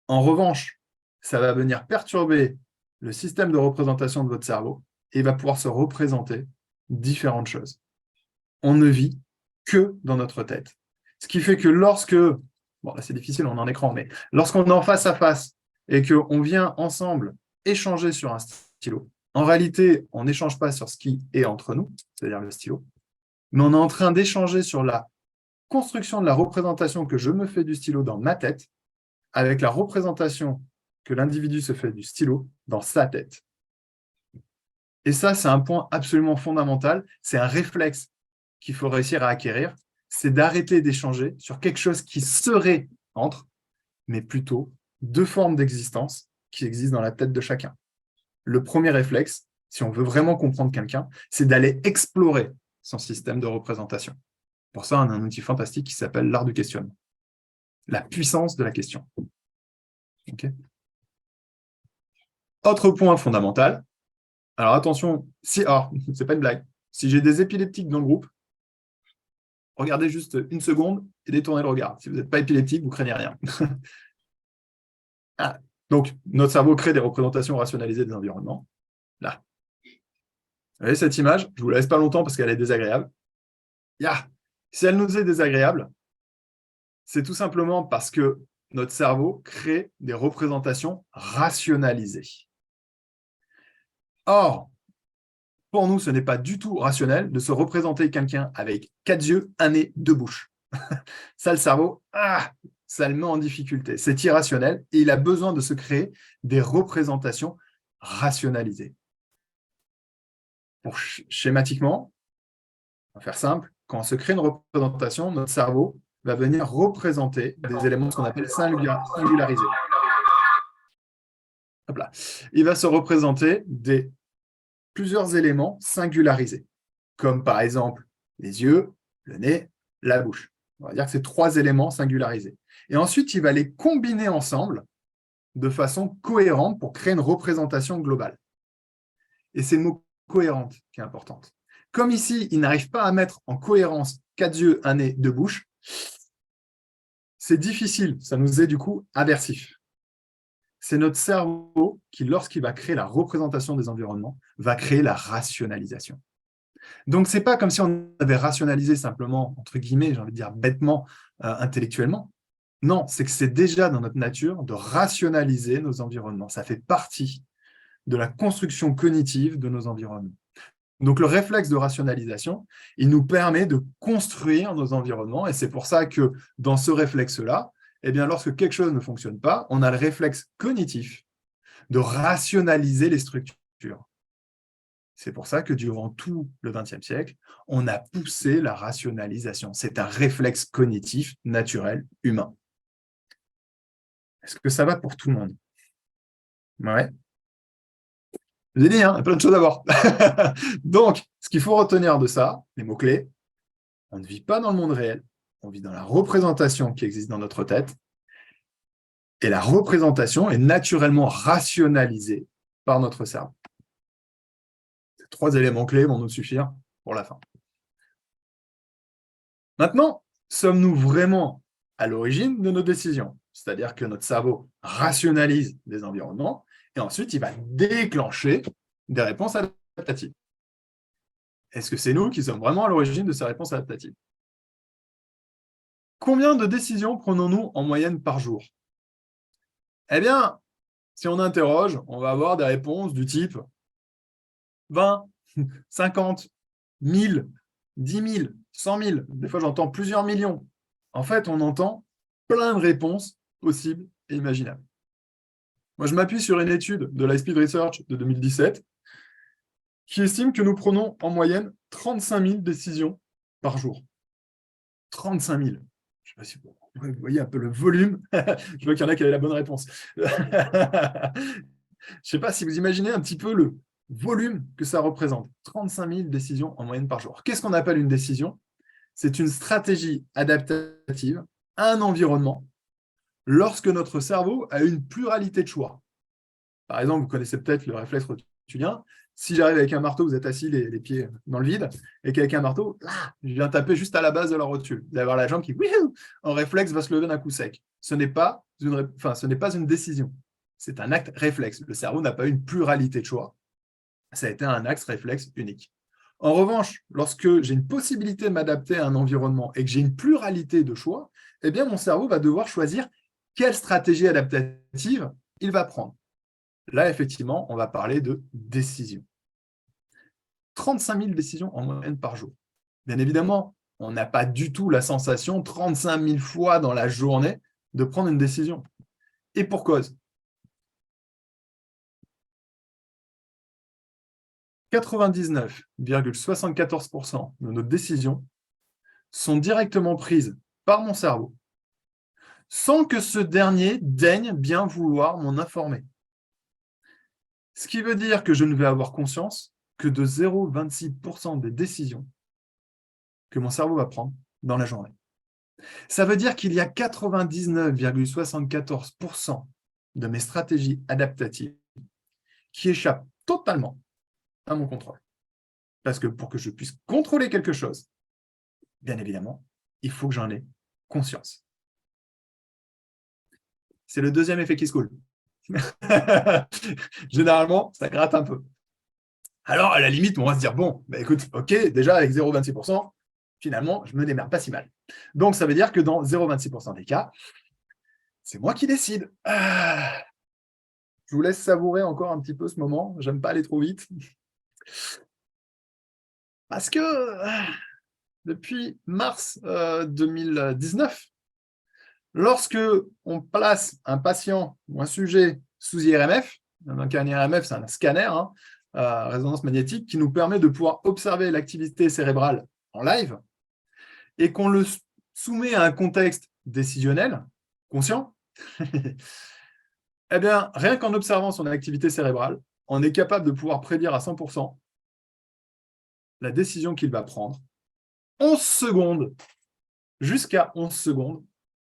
En revanche, ça va venir perturber le système de représentation de votre cerveau et il va pouvoir se représenter différentes choses. On ne vit que dans notre tête. Ce qui fait que lorsque, bon là c'est difficile, on est en écran, mais lorsqu'on est en face à face et qu'on vient ensemble échanger sur un stylo, en réalité, on n'échange pas sur ce qui est entre nous, c'est-à-dire le stylo, mais on est en train d'échanger sur la construction de la représentation que je me fais du stylo dans ma tête avec la représentation que l'individu se fait du stylo dans sa tête. Et ça, c'est un point absolument fondamental, c'est un réflexe qu'il faut réussir à acquérir, c'est d'arrêter d'échanger sur quelque chose qui serait entre, mais plutôt deux formes d'existence qui existent dans la tête de chacun. Le premier réflexe, si on veut vraiment comprendre quelqu'un, c'est d'aller explorer son système de représentation. Pour ça, on a un outil fantastique qui s'appelle l'art du questionnement. La puissance de la question. Okay. Autre point fondamental. Alors attention, c'est pas une blague. Si j'ai des épileptiques dans le groupe, regardez juste une seconde et détournez le regard. Si vous n'êtes pas épileptique, vous craignez rien. Ah, donc, notre cerveau crée des représentations rationalisées des environnements. Là. Vous voyez cette image? Je ne vous la laisse pas longtemps parce qu'elle est désagréable. Si elle nous est désagréable, c'est tout simplement parce que notre cerveau crée des représentations rationalisées. Or, pour nous, ce n'est pas du tout rationnel de se représenter quelqu'un avec 4 yeux, un nez, 2 bouches. Ça, le cerveau, ça le met en difficulté. C'est irrationnel et il a besoin de se créer des représentations rationalisées. Pour schématiquement, on va faire simple, quand on se crée une représentation, notre cerveau va venir représenter des éléments qu'on appelle singularisés. Hop là. Il va se représenter plusieurs éléments singularisés, comme par exemple les yeux, le nez, la bouche. On va dire que c'est 3 éléments singularisés. Et ensuite, il va les combiner ensemble de façon cohérente pour créer une représentation globale. Et c'est le mot « cohérente » qui est importante. Comme ici, il n'arrive pas à mettre en cohérence 4 yeux, un nez, 2 bouches, c'est difficile, ça nous est du coup aversif. C'est notre cerveau qui, lorsqu'il va créer la représentation des environnements, va créer la rationalisation. Donc, ce n'est pas comme si on avait rationalisé simplement, entre guillemets, j'ai envie de dire bêtement, intellectuellement. Non, c'est que c'est déjà dans notre nature de rationaliser nos environnements. Ça fait partie de la construction cognitive de nos environnements. Donc, le réflexe de rationalisation, il nous permet de construire nos environnements et c'est pour ça que dans ce réflexe-là, eh bien, lorsque quelque chose ne fonctionne pas, on a le réflexe cognitif de rationaliser les structures. C'est pour ça que durant tout le XXe siècle, on a poussé la rationalisation. C'est un réflexe cognitif naturel humain. Est-ce que ça va pour tout le monde? Ouais. Je vous ai dit, hein, il y a plein de choses à voir. Donc, ce qu'il faut retenir de ça, les mots-clés, on ne vit pas dans le monde réel, on vit dans la représentation qui existe dans notre tête, et la représentation est naturellement rationalisée par notre cerveau. Ces 3 éléments clés vont nous suffire pour la fin. Maintenant, sommes-nous vraiment à l'origine de nos décisions? C'est-à-dire que notre cerveau rationalise des environnements et ensuite il va déclencher des réponses adaptatives. Est-ce que c'est nous qui sommes vraiment à l'origine de ces réponses adaptatives? Combien de décisions prenons-nous en moyenne par jour? Eh bien, si on interroge, on va avoir des réponses du type 20, 50, 1000, 10 000, 100 000. Des fois, j'entends plusieurs millions. En fait, on entend plein de réponses possibles et imaginables. Moi, je m'appuie sur une étude de la Speed Research de 2017 qui estime que nous prenons en moyenne 35 000 décisions par jour. 35 000. Je ne sais pas si vous voyez un peu le volume. Je vois qu'il y en a qui avaient la bonne réponse. Je ne sais pas si vous imaginez un petit peu le volume que ça représente. 35 000 décisions en moyenne par jour. Qu'est-ce qu'on appelle une décision? C'est une stratégie adaptative à un environnement lorsque notre cerveau a une pluralité de choix. Par exemple, vous connaissez peut-être le réflexe rotulien. Si j'arrive avec un marteau, vous êtes assis les pieds dans le vide, et qu'avec un marteau, là, je viens taper juste à la base de la rotule. Vous allez avoir la jambe qui, en réflexe, va se lever d'un coup sec. Ce n'est pas une décision. C'est un acte réflexe. Le cerveau n'a pas une pluralité de choix. Ça a été un axe réflexe unique. En revanche, lorsque j'ai une possibilité de m'adapter à un environnement et que j'ai une pluralité de choix, eh bien, mon cerveau va devoir choisir quelle stratégie adaptative il va prendre. Là, effectivement, on va parler de décision. 35 000 décisions en moyenne par jour. Bien évidemment, on n'a pas du tout la sensation, 35 000 fois dans la journée, de prendre une décision. Et pour cause. 99,74% de nos décisions sont directement prises par mon cerveau, sans que ce dernier daigne bien vouloir m'en informer. Ce qui veut dire que je ne vais avoir conscience que de 0,26% des décisions que mon cerveau va prendre dans la journée. Ça veut dire qu'il y a 99,74% de mes stratégies adaptatives qui échappent totalement à mon contrôle. Parce que pour que je puisse contrôler quelque chose, bien évidemment, il faut que j'en ai conscience. C'est le deuxième effet qui se coule. Généralement, ça gratte un peu. Alors, à la limite, on va se dire, bon, bah, écoute, ok, déjà avec 0,26%, finalement, je me démerde pas si mal. Donc, ça veut dire que dans 0,26% des cas, c'est moi qui décide. Je vous laisse savourer encore un petit peu ce moment. J'aime pas aller trop vite. Parce que depuis mars 2019, lorsque on place un patient ou un sujet sous IRMF, donc un IRMF, c'est un scanner, résonance magnétique, qui nous permet de pouvoir observer l'activité cérébrale en live, et qu'on le soumet à un contexte décisionnel, conscient, eh bien, rien qu'en observant son activité cérébrale, on est capable de pouvoir prédire à 100% la décision qu'il va prendre 11 secondes, jusqu'à 11 secondes,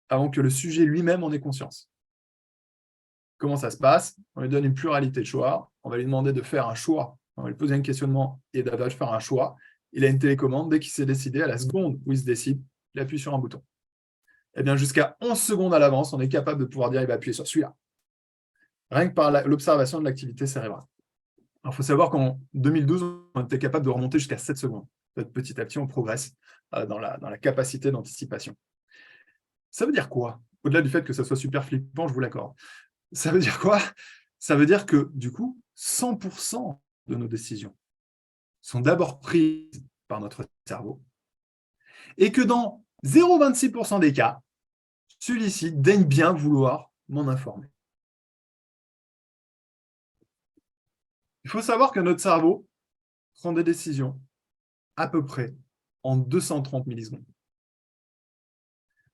avant que le sujet lui-même en ait conscience. Comment ça se passe? On lui donne une pluralité de choix. On va lui demander de faire un choix. On va lui poser un questionnement et de faire un choix. Il a une télécommande. Dès qu'il s'est décidé, à la seconde où il se décide, il appuie sur un bouton. Eh bien, jusqu'à 11 secondes à l'avance, on est capable de pouvoir dire il va appuyer sur celui-là. Rien que par l'observation de l'activité cérébrale. Il faut savoir qu'en 2012, on était capable de remonter jusqu'à 7 secondes. Petit à petit, on progresse dans la capacité d'anticipation. Ça veut dire quoi? Au-delà du fait que ça soit super flippant, je vous l'accorde. Ça veut dire quoi? Ça veut dire que, du coup, 100% de nos décisions sont d'abord prises par notre cerveau et que dans 0,26% des cas, celui-ci daigne bien vouloir m'en informer. Il faut savoir que notre cerveau prend des décisions à peu près en 230 millisecondes.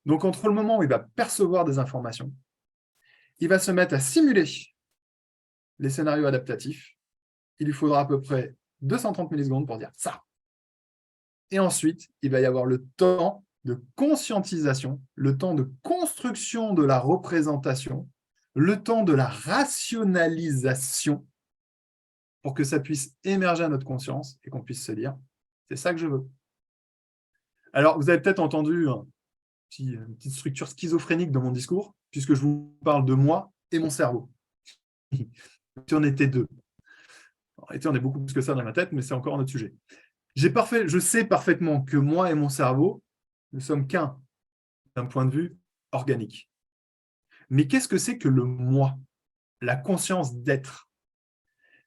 Donc, entre le moment où il va percevoir des informations, il va se mettre à simuler les scénarios adaptatifs. Il lui faudra à peu près 230 millisecondes pour dire ça. Et ensuite, il va y avoir le temps de conscientisation, le temps de construction de la représentation, le temps de la rationalisation pour que ça puisse émerger à notre conscience et qu'on puisse se dire « c'est ça que je veux ». Alors, vous avez peut-être entendu une petite structure schizophrénique dans mon discours, puisque je vous parle de moi et mon cerveau. Si on était deux. En réalité, on est beaucoup plus que ça dans ma tête, mais c'est encore un autre sujet. Je sais parfaitement que moi et mon cerveau ne sommes qu'un, d'un point de vue organique. Mais qu'est-ce que c'est que le moi? La conscience d'être?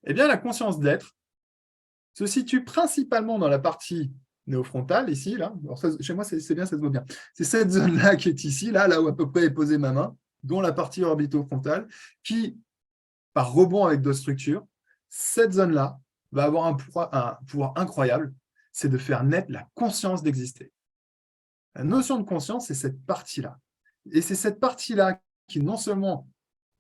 Eh bien, la conscience d'être se situe principalement dans la partie néofrontale, ici, là. Alors ça, chez moi, c'est bien, ça se voit bien. C'est cette zone-là qui est ici, là où à peu près est posée ma main, dont la partie orbitofrontale, qui, par rebond avec d'autres structures, cette zone-là va avoir un pouvoir incroyable, c'est de faire naître la conscience d'exister. La notion de conscience, c'est cette partie-là. Et c'est cette partie-là qui, non seulement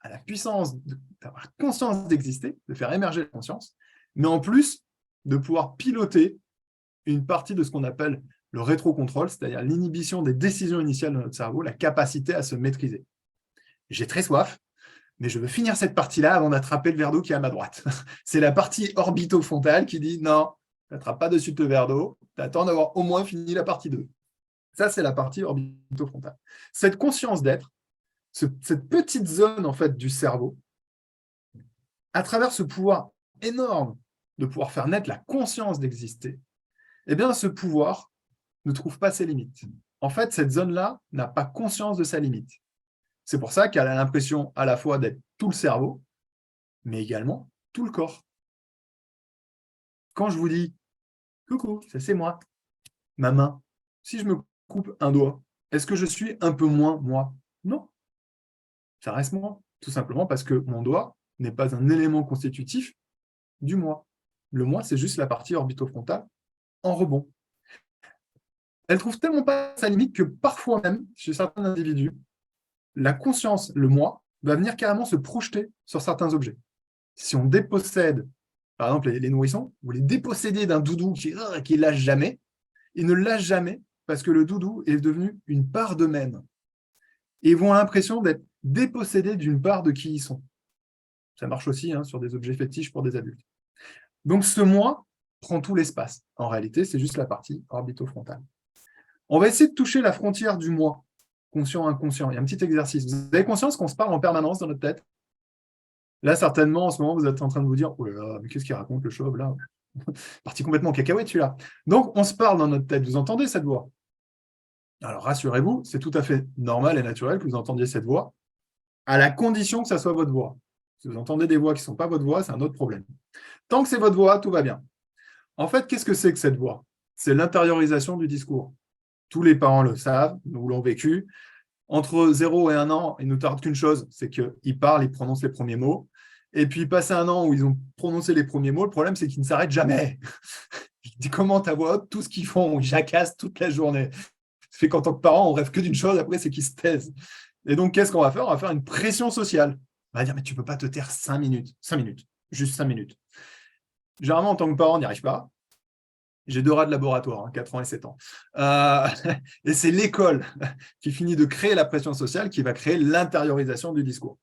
a la puissance d'avoir conscience d'exister, de faire émerger la conscience, mais en plus de pouvoir piloter une partie de ce qu'on appelle le rétrocontrôle, c'est-à-dire l'inhibition des décisions initiales de notre cerveau, la capacité à se maîtriser. J'ai très soif, mais je veux finir cette partie-là avant d'attraper le verre d'eau qui est à ma droite. C'est la partie orbitofrontale qui dit non, tu n'attrapes pas dessus le verre d'eau, tu attends d'avoir au moins fini la partie 2. Ça, c'est la partie orbitofrontale. Cette conscience d'être, cette petite zone en fait, du cerveau, à travers ce pouvoir énorme de pouvoir faire naître la conscience d'exister, eh bien, ce pouvoir ne trouve pas ses limites. En fait, cette zone-là n'a pas conscience de sa limite. C'est pour ça qu'elle a l'impression à la fois d'être tout le cerveau, mais également tout le corps. Quand je vous dis « Coucou, ça c'est moi, ma main », si je me coupe un doigt, est-ce que je suis un peu moins moi? Non. Ça reste moi, tout simplement parce que mon doigt n'est pas un élément constitutif du moi. Le moi, c'est juste la partie orbitofrontale en rebond. Elle ne trouve tellement pas sa limite que parfois même, chez certains individus, la conscience, le moi, va venir carrément se projeter sur certains objets. Si on dépossède, par exemple les nourrissons, vous les dépossédez d'un doudou qui lâche jamais, ils ne lâchent jamais parce que le doudou est devenu une part d'eux-mêmes. Et ils vont avoir l'impression d'être dépossédés d'une part de qui ils sont. Ça marche aussi sur des objets fétiches pour des adultes. Donc ce moi prend tout l'espace. En réalité, c'est juste la partie orbitofrontale. On va essayer de toucher la frontière du moi, conscient-inconscient. Il y a un petit exercice. Vous avez conscience qu'on se parle en permanence dans notre tête? Là, certainement, en ce moment, vous êtes en train de vous dire « Oh là là, mais qu'est-ce qu'il raconte le chauve là ?» Parti complètement en cacahuète, celui-là. Donc, on se parle dans notre tête. Vous entendez cette voix? Alors, rassurez-vous, c'est tout à fait normal et naturel que vous entendiez cette voix, à la condition que ça soit votre voix. Si vous entendez des voix qui ne sont pas votre voix, c'est un autre problème. Tant que c'est votre voix, tout va bien. En fait, qu'est-ce que c'est que cette voix? C'est l'intériorisation du discours. Tous les parents le savent, nous l'ont vécu. Entre 0 et 1 an, il ne nous tarde qu'une chose, c'est qu'ils parlent, ils prononcent les premiers mots. Et puis, passé 1 an où ils ont prononcé les premiers mots, le problème, c'est qu'ils ne s'arrêtent jamais. Ils commentent à voix haute tout ce qu'ils font, ils jacassent toute la journée. Ça fait qu'en tant que parent, on rêve que d'une chose, après, c'est qu'ils se taisent. Et donc, qu'est-ce qu'on va faire? On va faire une pression sociale. On va dire, mais tu ne peux pas te taire 5 minutes. 5 minutes. Juste 5 minutes. Généralement, en tant que parent, on n'y arrive pas. J'ai 2 rats de laboratoire, 4 ans et 7 ans. Et c'est l'école qui finit de créer la pression sociale qui va créer l'intériorisation du discours.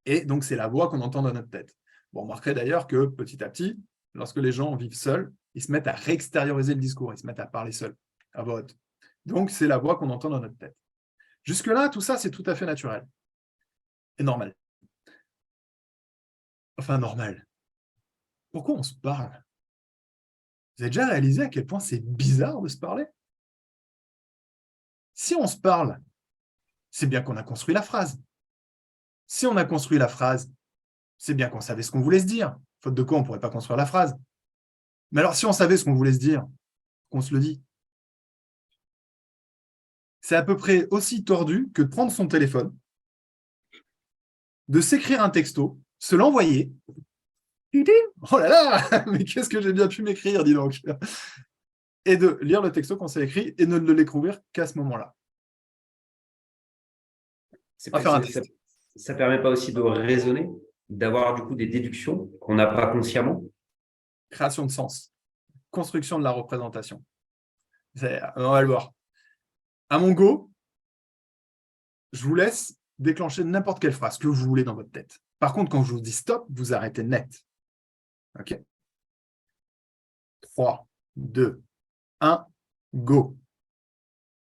Et donc, c'est la voix qu'on entend dans notre tête. Bon, on remarquerait d'ailleurs que petit à petit, lorsque les gens vivent seuls, ils se mettent à réextérioriser le discours, ils se mettent à parler seuls, à voix haute. Donc, c'est la voix qu'on entend dans notre tête. Jusque-là, tout ça, c'est tout à fait naturel et normal. Enfin, normal. Pourquoi on se parle? Vous avez déjà réalisé à quel point c'est bizarre de se parler? Si on se parle, c'est bien qu'on a construit la phrase. Si on a construit la phrase, c'est bien qu'on savait ce qu'on voulait se dire. Faute de quoi, on ne pourrait pas construire la phrase. Mais alors, si on savait ce qu'on voulait se dire, qu'on se le dit. C'est à peu près aussi tordu que de prendre son téléphone, de s'écrire un texto, se l'envoyer. Oh là là, mais qu'est-ce que j'ai bien pu m'écrire, dis donc. Et de lire le texto qu'on s'est écrit et ne le découvrir qu'à ce moment-là. On va faire un test. Ça permet pas aussi de raisonner, d'avoir du coup des déductions qu'on n'a pas consciemment? Création de sens, construction de la représentation. On va le voir. À mon go, je vous laisse déclencher n'importe quelle phrase que vous voulez dans votre tête. Par contre, quand je vous dis stop, vous arrêtez net. OK. 3, 2, 1, go.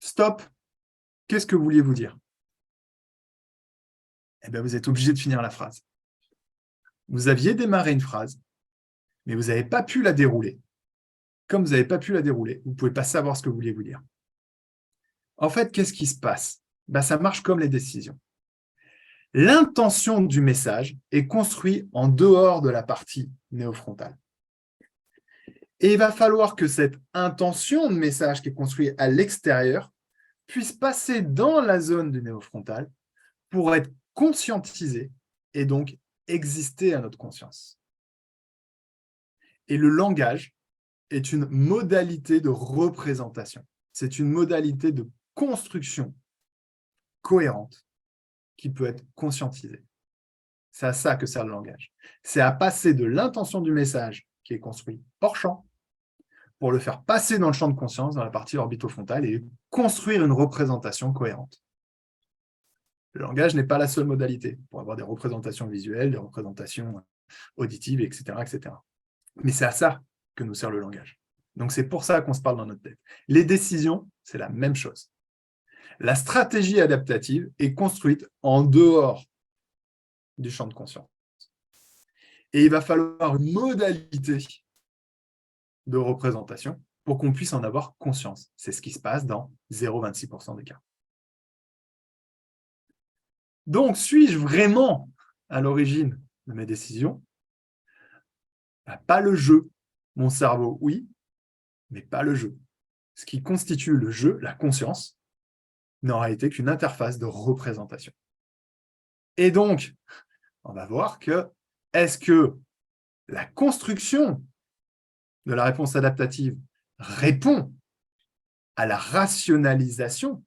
Stop. Qu'est-ce que vouliez-vous dire? Eh bien, vous êtes obligé de finir la phrase. Vous aviez démarré une phrase, mais vous n'avez pas pu la dérouler. Comme vous n'avez pas pu la dérouler, vous ne pouvez pas savoir ce que vous vouliez vous dire. En fait, qu'est-ce qui se passe? Ça marche comme les décisions. L'intention du message est construite en dehors de la partie néofrontale. Et il va falloir que cette intention de message qui est construite à l'extérieur puisse passer dans la zone du néofrontal pour être conscientisée et donc exister à notre conscience. Et le langage est une modalité de représentation. C'est une modalité de construction cohérente qui peut être conscientisée. C'est à ça que sert le langage. C'est à passer de l'intention du message qui est construit hors champ pour le faire passer dans le champ de conscience, dans la partie orbitofrontale, et construire une représentation cohérente. Le langage n'est pas la seule modalité pour avoir des représentations visuelles, des représentations auditives, etc., etc. Mais c'est à ça que nous sert le langage. Donc c'est pour ça qu'on se parle dans notre tête. Les décisions, c'est la même chose. La stratégie adaptative est construite en dehors du champ de conscience. Et il va falloir une modalité de représentation pour qu'on puisse en avoir conscience. C'est ce qui se passe dans 0,26% des cas. Donc, suis-je vraiment à l'origine de mes décisions? Pas le jeu. Mon cerveau, oui, mais pas le jeu. Ce qui constitue le jeu, la conscience, n'aura été qu'une interface de représentation. Et donc, on va voir que, est-ce que la construction de la réponse adaptative répond à la rationalisation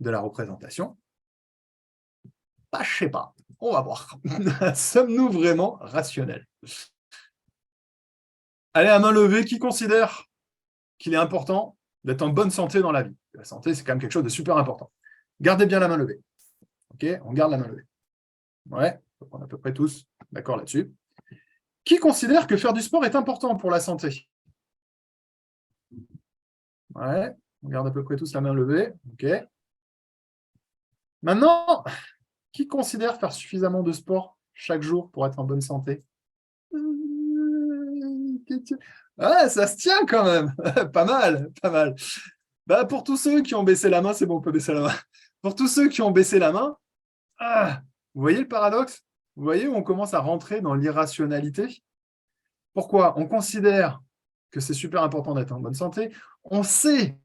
de la représentation? Je ne sais pas. On va voir. Sommes-nous vraiment rationnels? Allez, à main levée, qui considère qu'il est important d'être en bonne santé dans la vie? La santé, c'est quand même quelque chose de super important. Gardez bien la main levée. OK? On garde la main levée. Ouais, on est à peu près tous d'accord là-dessus. Qui considère que faire du sport est important pour la santé? Ouais, on garde à peu près tous la main levée. OK. Maintenant, qui considère faire suffisamment de sport chaque jour pour être en bonne santé? Ouais, ça se tient quand même. Pas mal, pas mal. Pour tous ceux qui ont baissé la main, c'est bon, on peut baisser la main. Pour tous ceux qui ont baissé la main, vous voyez le paradoxe? Vous voyez où on commence à rentrer dans l'irrationalité? Pourquoi? On considère que c'est super important d'être en bonne santé. On sait,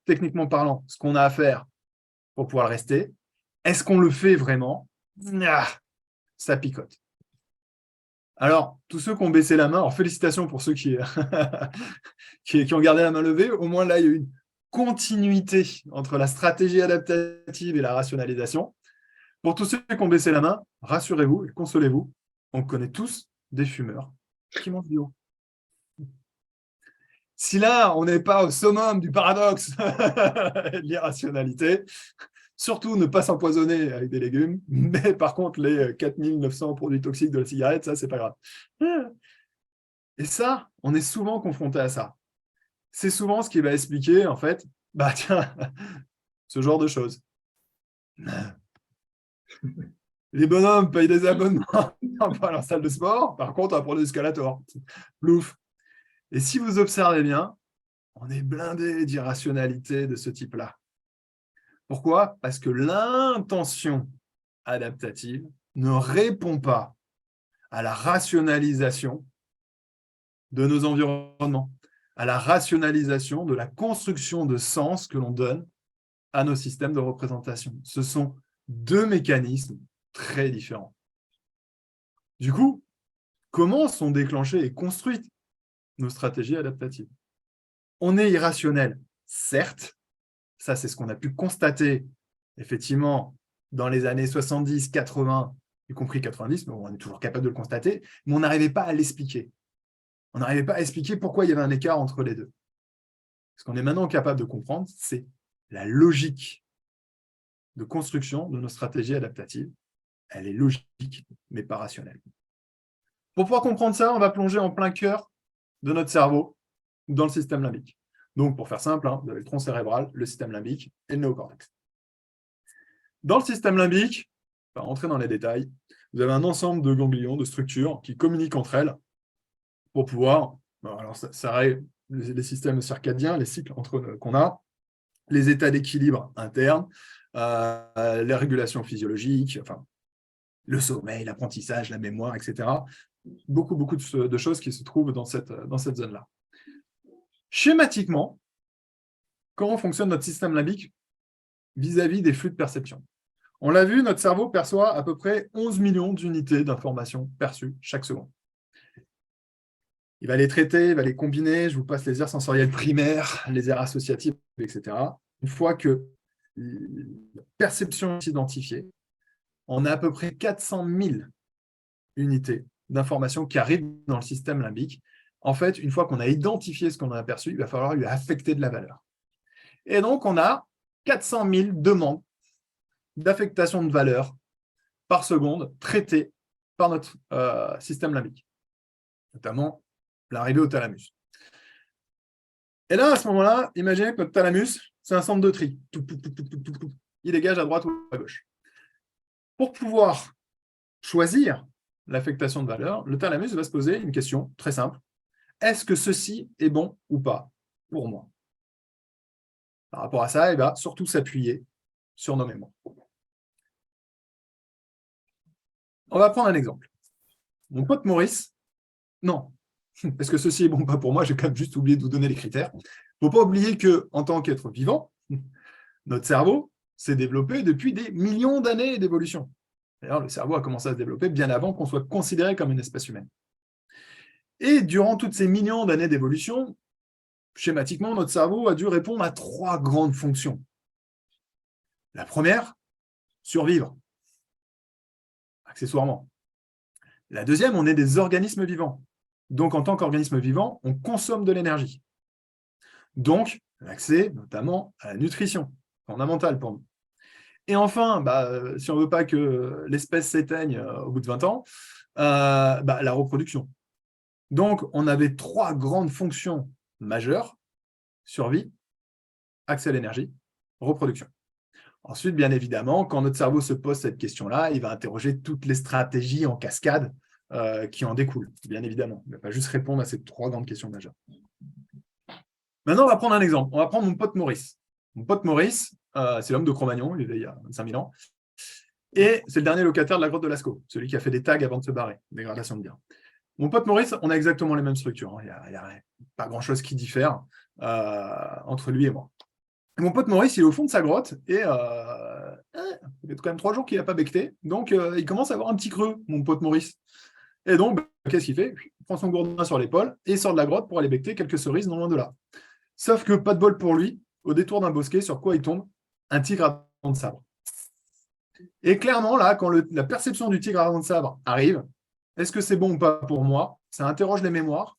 techniquement parlant, ce qu'on a à faire pour pouvoir le rester. Est-ce qu'on le fait vraiment? Ça picote. Alors, tous ceux qui ont baissé la main, alors félicitations pour ceux qui ont gardé la main levée. Au moins, là, il y a eu une continuité entre la stratégie adaptative et la rationalisation. Pour tous ceux qui ont baissé la main, rassurez-vous et consolez-vous, on connaît tous des fumeurs qui mangent bio. Si là, on n'est pas au summum du paradoxe de l'irrationalité, Surtout, ne pas s'empoisonner avec des légumes, mais par contre, les 4900 produits toxiques de la cigarette, ça, c'est pas grave. Et ça, on est souvent confronté à ça. C'est souvent ce qui va expliquer, en fait, bah tiens, ce genre de choses. Les bonhommes payent des abonnements à leur salle de sport, par contre, on va prendre des escalators. Plouf. Et si vous observez bien, on est blindé d'irrationalité de ce type-là. Pourquoi? Parce que l'intention adaptative ne répond pas à la rationalisation de nos environnements, à la rationalisation de la construction de sens que l'on donne à nos systèmes de représentation. Ce sont deux mécanismes très différents. Du coup, comment sont déclenchées et construites nos stratégies adaptatives? On est irrationnel, certes. Ça, c'est ce qu'on a pu constater, effectivement, dans les années 70, 80, y compris 90, mais on est toujours capable de le constater, mais on n'arrivait pas à l'expliquer. On n'arrivait pas à expliquer pourquoi il y avait un écart entre les deux. Ce qu'on est maintenant capable de comprendre, c'est la logique de construction de nos stratégies adaptatives. Elle est logique, mais pas rationnelle. Pour pouvoir comprendre ça, on va plonger en plein cœur de notre cerveau, dans le système limbique. Donc, pour faire simple, vous avez le tronc cérébral, le système limbique et le néocortex. Dans le système limbique, on va rentrer dans les détails, vous avez un ensemble de ganglions, de structures qui communiquent entre elles pour pouvoir, alors ça règle les systèmes circadiens, les cycles qu'on a, les états d'équilibre internes, les régulations physiologiques, enfin, le sommeil, l'apprentissage, la mémoire, etc. Beaucoup de choses qui se trouvent dans cette zone-là. Schématiquement, comment fonctionne notre système limbique vis-à-vis des flux de perception? On l'a vu, notre cerveau perçoit à peu près 11 millions d'unités d'informations perçues chaque seconde. Il va les traiter, il va les combiner, je vous passe les aires sensorielles primaires, les aires associatives, etc. Une fois que la perception est identifiée, on a à peu près 400 000 unités d'informations qui arrivent dans le système limbique. En fait, une fois qu'on a identifié ce qu'on a aperçu, il va falloir lui affecter de la valeur. Et donc, on a 400 000 demandes d'affectation de valeur par seconde traitées par notre système limbique, notamment l'arrivée au thalamus. Et là, à ce moment-là, imaginez que notre thalamus, c'est un centre de tri. Il dégage à droite ou à gauche. Pour pouvoir choisir l'affectation de valeur, le thalamus va se poser une question très simple. Est-ce que ceci est bon ou pas pour moi? Par rapport à ça, il va surtout s'appuyer sur nos mémoires. On va prendre un exemple. Mon pote Maurice, non. Est-ce que ceci est bon ou pas pour moi? J'ai quand même juste oublié de vous donner les critères. Il ne faut pas oublier qu'en tant qu'être vivant, notre cerveau s'est développé depuis des millions d'années d'évolution. D'ailleurs, le cerveau a commencé à se développer bien avant qu'on soit considéré comme une espèce humaine. Et durant toutes ces millions d'années d'évolution, schématiquement, notre cerveau a dû répondre à 3 grandes fonctions. La première, survivre, accessoirement. La deuxième, on est des organismes vivants. Donc, en tant qu'organisme vivant, on consomme de l'énergie. Donc, l'accès notamment à la nutrition, fondamentale pour nous. Et enfin, si on ne veut pas que l'espèce s'éteigne au bout de 20 ans, la reproduction. Donc, on avait 3 grandes fonctions majeures: survie, accès à l'énergie, reproduction. Ensuite, bien évidemment, quand notre cerveau se pose cette question-là, il va interroger toutes les stratégies en cascade qui en découlent, bien évidemment. Il ne va pas juste répondre à ces 3 grandes questions majeures. Maintenant, on va prendre un exemple. On va prendre mon pote Maurice. Mon pote Maurice, c'est l'homme de Cro-Magnon, il est il y a 25 000 ans. Et c'est le dernier locataire de la grotte de Lascaux, celui qui a fait des tags avant de se barrer, dégradation de biens. Mon pote Maurice, on a exactement les mêmes structures. Il n'y a pas grand-chose qui diffère entre lui et moi. Et mon pote Maurice, il est au fond de sa grotte et il fait quand même 3 jours qu'il n'a pas becqueté. Donc, il commence à avoir un petit creux, mon pote Maurice. Et donc, qu'est-ce qu'il fait? Il prend son gourdin sur l'épaule et il sort de la grotte pour aller becqueter quelques cerises non loin de là. Sauf que, pas de bol pour lui, au détour d'un bosquet, sur quoi il tombe? Un tigre à dents de sabre. Et clairement, là, quand la perception du tigre à dents de sabre arrive, est-ce que c'est bon ou pas pour moi? Ça interroge les mémoires.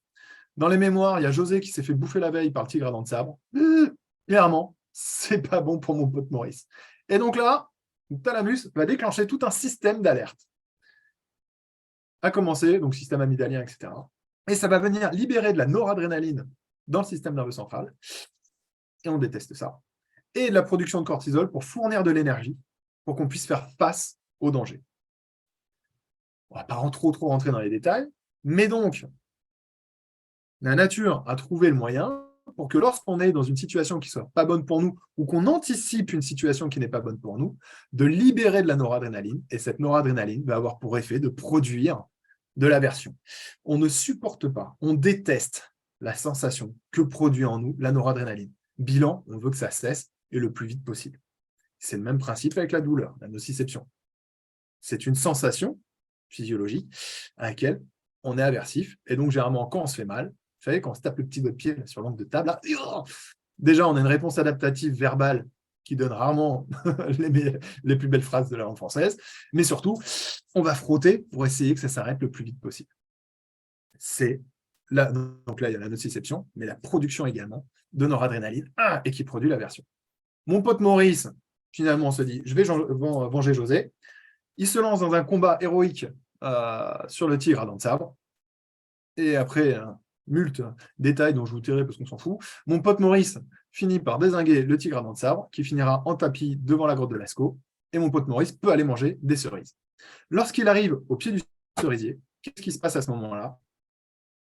Dans les mémoires, il y a José qui s'est fait bouffer la veille par le tigre à dents de sabre. Clairement, c'est pas bon pour mon pote Maurice. Et donc là, le thalamus va déclencher tout un système d'alerte. À commencer, donc système amygdalien, etc. Et ça va venir libérer de la noradrénaline dans le système nerveux central. Et on déteste ça. Et de la production de cortisol pour fournir de l'énergie pour qu'on puisse faire face au danger. On ne va pas trop rentrer dans les détails, mais donc, la nature a trouvé le moyen pour que lorsqu'on est dans une situation qui ne soit pas bonne pour nous ou qu'on anticipe une situation qui n'est pas bonne pour nous, de libérer de la noradrénaline. Et cette noradrénaline va avoir pour effet de produire de l'aversion. On ne supporte pas, on déteste la sensation que produit en nous la noradrénaline. Bilan, on veut que ça cesse et le plus vite possible. C'est le même principe avec la douleur, la nociception. C'est une sensation physiologique à laquelle on est aversif. Et donc, généralement, quand on se fait mal, vous savez, quand on se tape le petit doigt de pied sur l'angle de table, là, déjà, on a une réponse adaptative verbale qui donne rarement les plus belles phrases de la langue française, mais surtout, on va frotter pour essayer que ça s'arrête le plus vite possible. Donc là, il y a la nociception, mais la production également de noradrénaline et qui produit l'aversion. Mon pote Maurice, finalement, on se dit, je vais venger José. Il se lance dans un combat héroïque sur le tigre à dents de sabre. Et après, multe détails dont je vous tairai parce qu'on s'en fout, mon pote Maurice finit par dézinguer le tigre à dents de sabre qui finira en tapis devant la grotte de Lascaux. Et mon pote Maurice peut aller manger des cerises. Lorsqu'il arrive au pied du cerisier, qu'est-ce qui se passe à ce moment-là?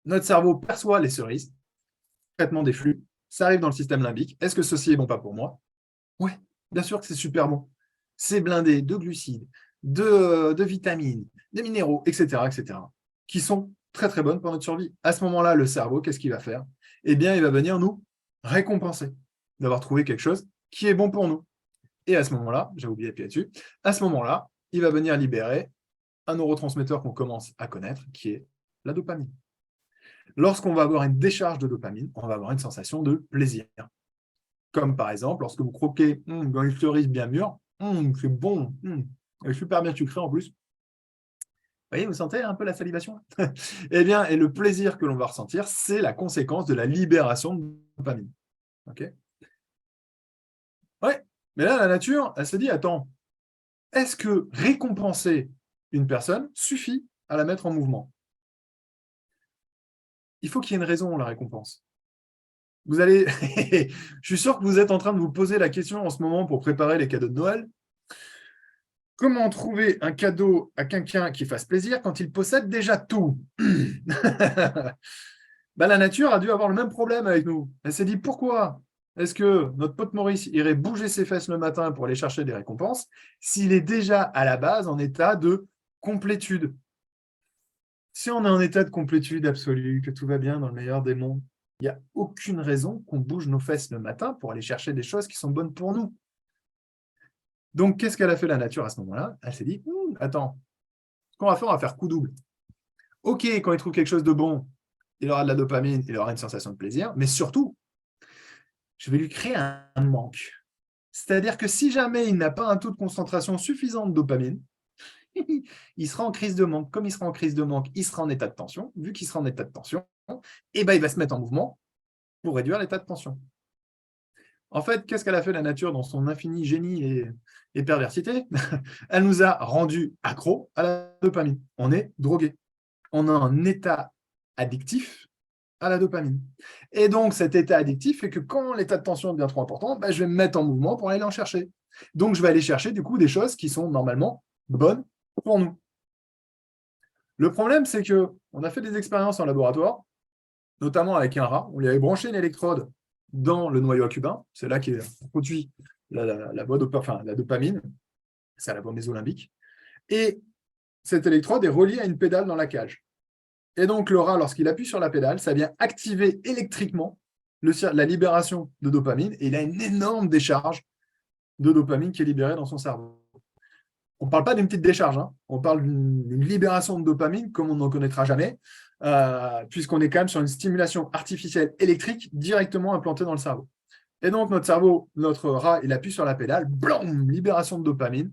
Notre cerveau perçoit les cerises, traitement des flux, ça arrive dans le système limbique. Est-ce que ceci est bon pas pour moi? Oui, bien sûr que c'est super bon. C'est blindé de glucides, de vitamines, de minéraux, etc., qui sont très très bonnes pour notre survie. À ce moment-là, le cerveau, qu'est-ce qu'il va faire? Eh bien, il va venir nous récompenser d'avoir trouvé quelque chose qui est bon pour nous. Et à ce moment-là, j'ai oublié d'appuyer là-dessus, à ce moment-là, il va venir libérer un neurotransmetteur qu'on commence à connaître, qui est la dopamine. Lorsqu'on va avoir une décharge de dopamine, on va avoir une sensation de plaisir. Comme par exemple, lorsque vous croquez dans une cerise bien mûre, c'est bon, super bien sucré en plus. Vous voyez, vous sentez un peu la salivation? Eh bien, et le plaisir que l'on va ressentir, c'est la conséquence de la libération de dopamine. Ok? Ouais, mais là, la nature, elle se dit, attends, est-ce que récompenser une personne suffit à la mettre en mouvement? Il faut qu'il y ait une raison, la récompense. Vous allez, je suis sûr que vous êtes en train de vous poser la question en ce moment pour préparer les cadeaux de Noël. Comment trouver un cadeau à quelqu'un qui fasse plaisir quand il possède déjà tout? La nature a dû avoir le même problème avec nous. Elle s'est dit, pourquoi est-ce que notre pote Maurice irait bouger ses fesses le matin pour aller chercher des récompenses s'il est déjà à la base en état de complétude? Si on est en état de complétude absolue, que tout va bien dans le meilleur des mondes, il n'y a aucune raison qu'on bouge nos fesses le matin pour aller chercher des choses qui sont bonnes pour nous. Donc, qu'est-ce qu'elle a fait la nature à ce moment-là? Elle s'est dit, attends, ce qu'on va faire, on va faire coup double. Ok, quand il trouve quelque chose de bon, il aura de la dopamine, il aura une sensation de plaisir, mais surtout, je vais lui créer un manque. C'est-à-dire que si jamais il n'a pas un taux de concentration suffisant de dopamine, il sera en crise de manque. Comme il sera en crise de manque, il sera en état de tension. Vu qu'il sera en état de tension, il va se mettre en mouvement pour réduire l'état de tension. En fait, qu'est-ce qu'elle a fait la nature dans son infini génie et perversité? Elle nous a rendus accros à la dopamine. On est drogué. On a un état addictif à la dopamine. Et donc, cet état addictif fait que quand l'état de tension devient trop important, je vais me mettre en mouvement pour aller en chercher. Donc, je vais aller chercher du coup des choses qui sont normalement bonnes pour nous. Le problème, c'est qu'on a fait des expériences en laboratoire, notamment avec un rat. On lui avait branché une électrode dans le noyau accubain. C'est là qu'est produit la dopamine. C'est à la voie mésolimbique. Et cette électrode est reliée à une pédale dans la cage. Et donc, le rat, lorsqu'il appuie sur la pédale, ça vient activer électriquement la libération de dopamine. Et il a une énorme décharge de dopamine qui est libérée dans son cerveau. On ne parle pas d'une petite décharge, on parle d'une libération de dopamine comme on n'en connaîtra jamais, puisqu'on est quand même sur une stimulation artificielle électrique directement implantée dans le cerveau. Et donc, notre cerveau, notre rat, il appuie sur la pédale, blam, libération de dopamine,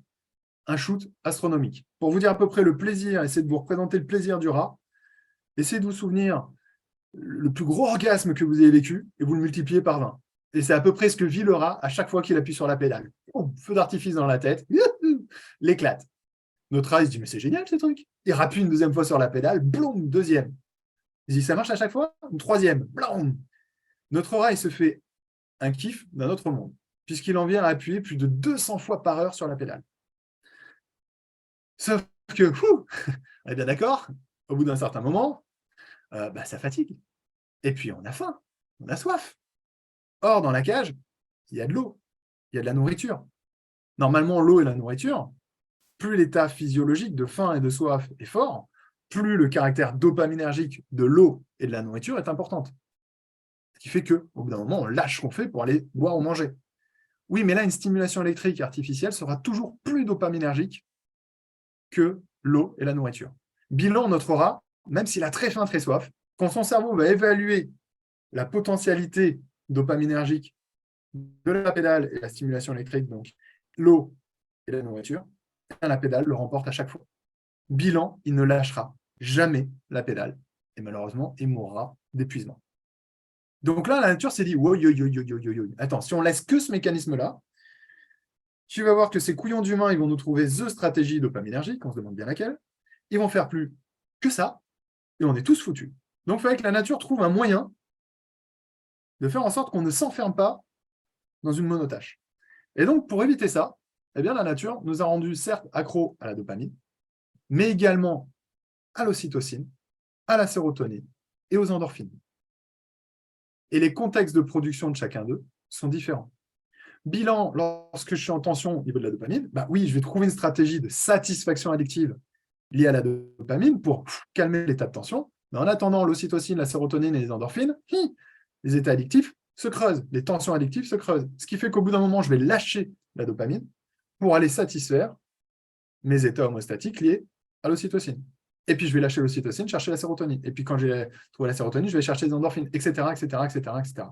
un shoot astronomique. Pour vous dire à peu près le plaisir, essayez de vous représenter le plaisir du rat, essayez de vous souvenir le plus gros orgasme que vous ayez vécu et vous le multipliez par 20. Et c'est à peu près ce que vit le rat à chaque fois qu'il appuie sur la pédale. Boum, feu d'artifice dans la tête, l'éclate. Notre rat, il se dit, mais c'est génial ce truc. Il rappuie une deuxième fois sur la pédale, bloum, deuxième. Il se dit, ça marche à chaque fois? Une troisième, bloum. Notre rat, il se fait un kiff d'un autre monde, puisqu'il en vient à appuyer plus de 200 fois par heure sur la pédale. Sauf que, on est bien d'accord, au bout d'un certain moment, ça fatigue. Et puis, on a faim, on a soif. Or, dans la cage, il y a de l'eau, il y a de la nourriture. Normalement, l'eau et la nourriture, plus l'état physiologique de faim et de soif est fort, plus le caractère dopaminergique de l'eau et de la nourriture est importante. Ce qui fait qu'au bout d'un moment, on lâche ce qu'on fait pour aller boire ou manger. Oui, mais là, une stimulation électrique artificielle sera toujours plus dopaminergique que l'eau et la nourriture. Bilan, notre rat, même s'il a très faim, très soif, quand son cerveau va évaluer la potentialité dopaminergique de la pédale et la stimulation électrique, donc l'eau et la nourriture, la pédale le remporte à chaque fois. Bilan, il ne lâchera jamais la pédale et malheureusement, il mourra d'épuisement. Donc là, la nature s'est dit, attends, si on laisse que ce mécanisme-là, tu vas voir que ces couillons d'humains, ils vont nous trouver the stratégie dopaminergique, on se demande bien laquelle, ils vont faire plus que ça, et on est tous foutus. Donc il fallait que la nature trouve un moyen de faire en sorte qu'on ne s'enferme pas dans une monotâche. Et donc, pour éviter ça, eh bien, la nature nous a rendus certes accros à la dopamine, mais également à l'ocytocine, à la sérotonine et aux endorphines. Et les contextes de production de chacun d'eux sont différents. Bilan, lorsque je suis en tension au niveau de la dopamine, oui, je vais trouver une stratégie de satisfaction addictive liée à la dopamine pour calmer l'état de tension. Mais en attendant, l'ocytocine, la sérotonine et les endorphines, les états addictifs se creusent, les tensions addictives se creusent. Ce qui fait qu'au bout d'un moment, je vais lâcher la dopamine pour aller satisfaire mes états homostatiques liés à l'ocytocine. Et puis, je vais lâcher l'ocytocine, chercher la sérotonine. Et puis, quand j'ai trouvé la sérotonine, je vais chercher les endorphines, etc., etc., etc., etc.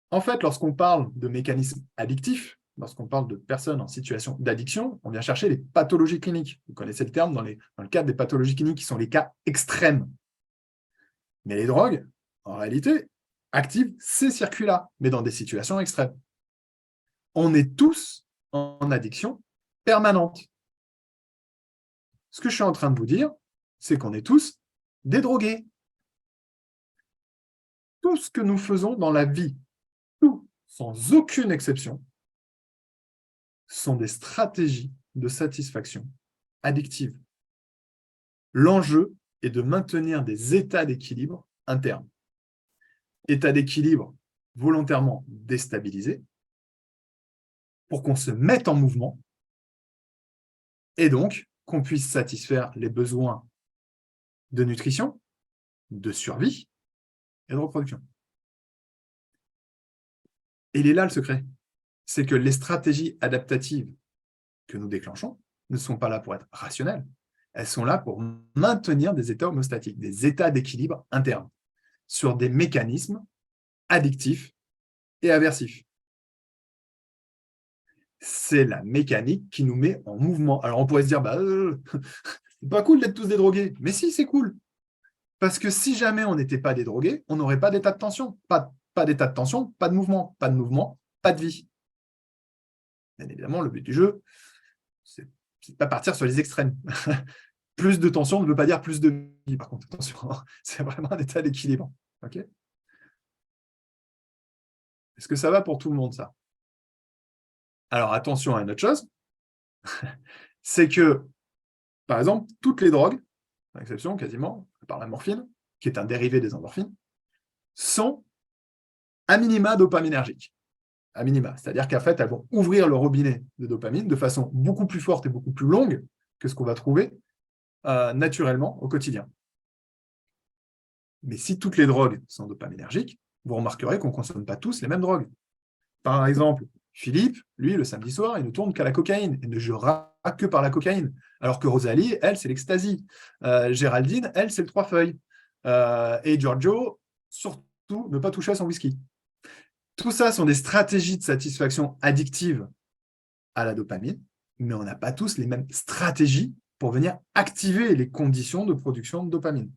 En fait, lorsqu'on parle de mécanismes addictifs, lorsqu'on parle de personnes en situation d'addiction, on vient chercher les pathologies cliniques. Vous connaissez le terme dans le cadre des pathologies cliniques qui sont les cas extrêmes. Mais les drogues, en réalité, activent ces circuits-là, mais dans des situations extrêmes. On est tous en addiction permanente. Ce que je suis en train de vous dire, c'est qu'on est tous des drogués. Tout ce que nous faisons dans la vie, tout, sans aucune exception, sont des stratégies de satisfaction addictive. L'enjeu est de maintenir des états d'équilibre internes. État d'équilibre volontairement déstabilisé pour qu'on se mette en mouvement et donc qu'on puisse satisfaire les besoins de nutrition, de survie et de reproduction. Et il est là le secret. C'est que les stratégies adaptatives que nous déclenchons ne sont pas là pour être rationnelles. Elles sont là pour maintenir des états homostatiques, des états d'équilibre internes sur des mécanismes addictifs et aversifs. C'est la mécanique qui nous met en mouvement. Alors, on pourrait se dire, c'est pas cool d'être tous des drogués. Mais si, c'est cool. Parce que si jamais on n'était pas des drogués, on n'aurait pas d'état de tension. Pas d'état de tension, pas de mouvement. Pas de mouvement, pas de vie. Bien évidemment, le but du jeu, c'est de ne pas partir sur les extrêmes. Plus de tension ne veut pas dire plus de vie. Par contre, attention, c'est vraiment un état d'équilibre. Okay. Est-ce que ça va pour tout le monde, ça? Alors, attention à une autre chose, c'est que, par exemple, toutes les drogues, à exception quasiment, par la morphine, qui est un dérivé des endorphines, sont à minima dopaminergiques. À minima, c'est-à-dire qu'en fait, elles vont ouvrir le robinet de dopamine de façon beaucoup plus forte et beaucoup plus longue que ce qu'on va trouver naturellement au quotidien. Mais si toutes les drogues sont dopaminergiques, vous remarquerez qu'on ne consomme pas tous les mêmes drogues. Par exemple, Philippe, lui, le samedi soir, il ne tourne qu'à la cocaïne et ne jouera que par la cocaïne. Alors que Rosalie, elle, c'est l'ecstasy. Géraldine, elle, c'est le 3 feuilles. Et Giorgio, surtout, ne pas toucher à son whisky. Tout ça sont des stratégies de satisfaction addictive à la dopamine, mais on n'a pas tous les mêmes stratégies pour venir activer les conditions de production de dopamine.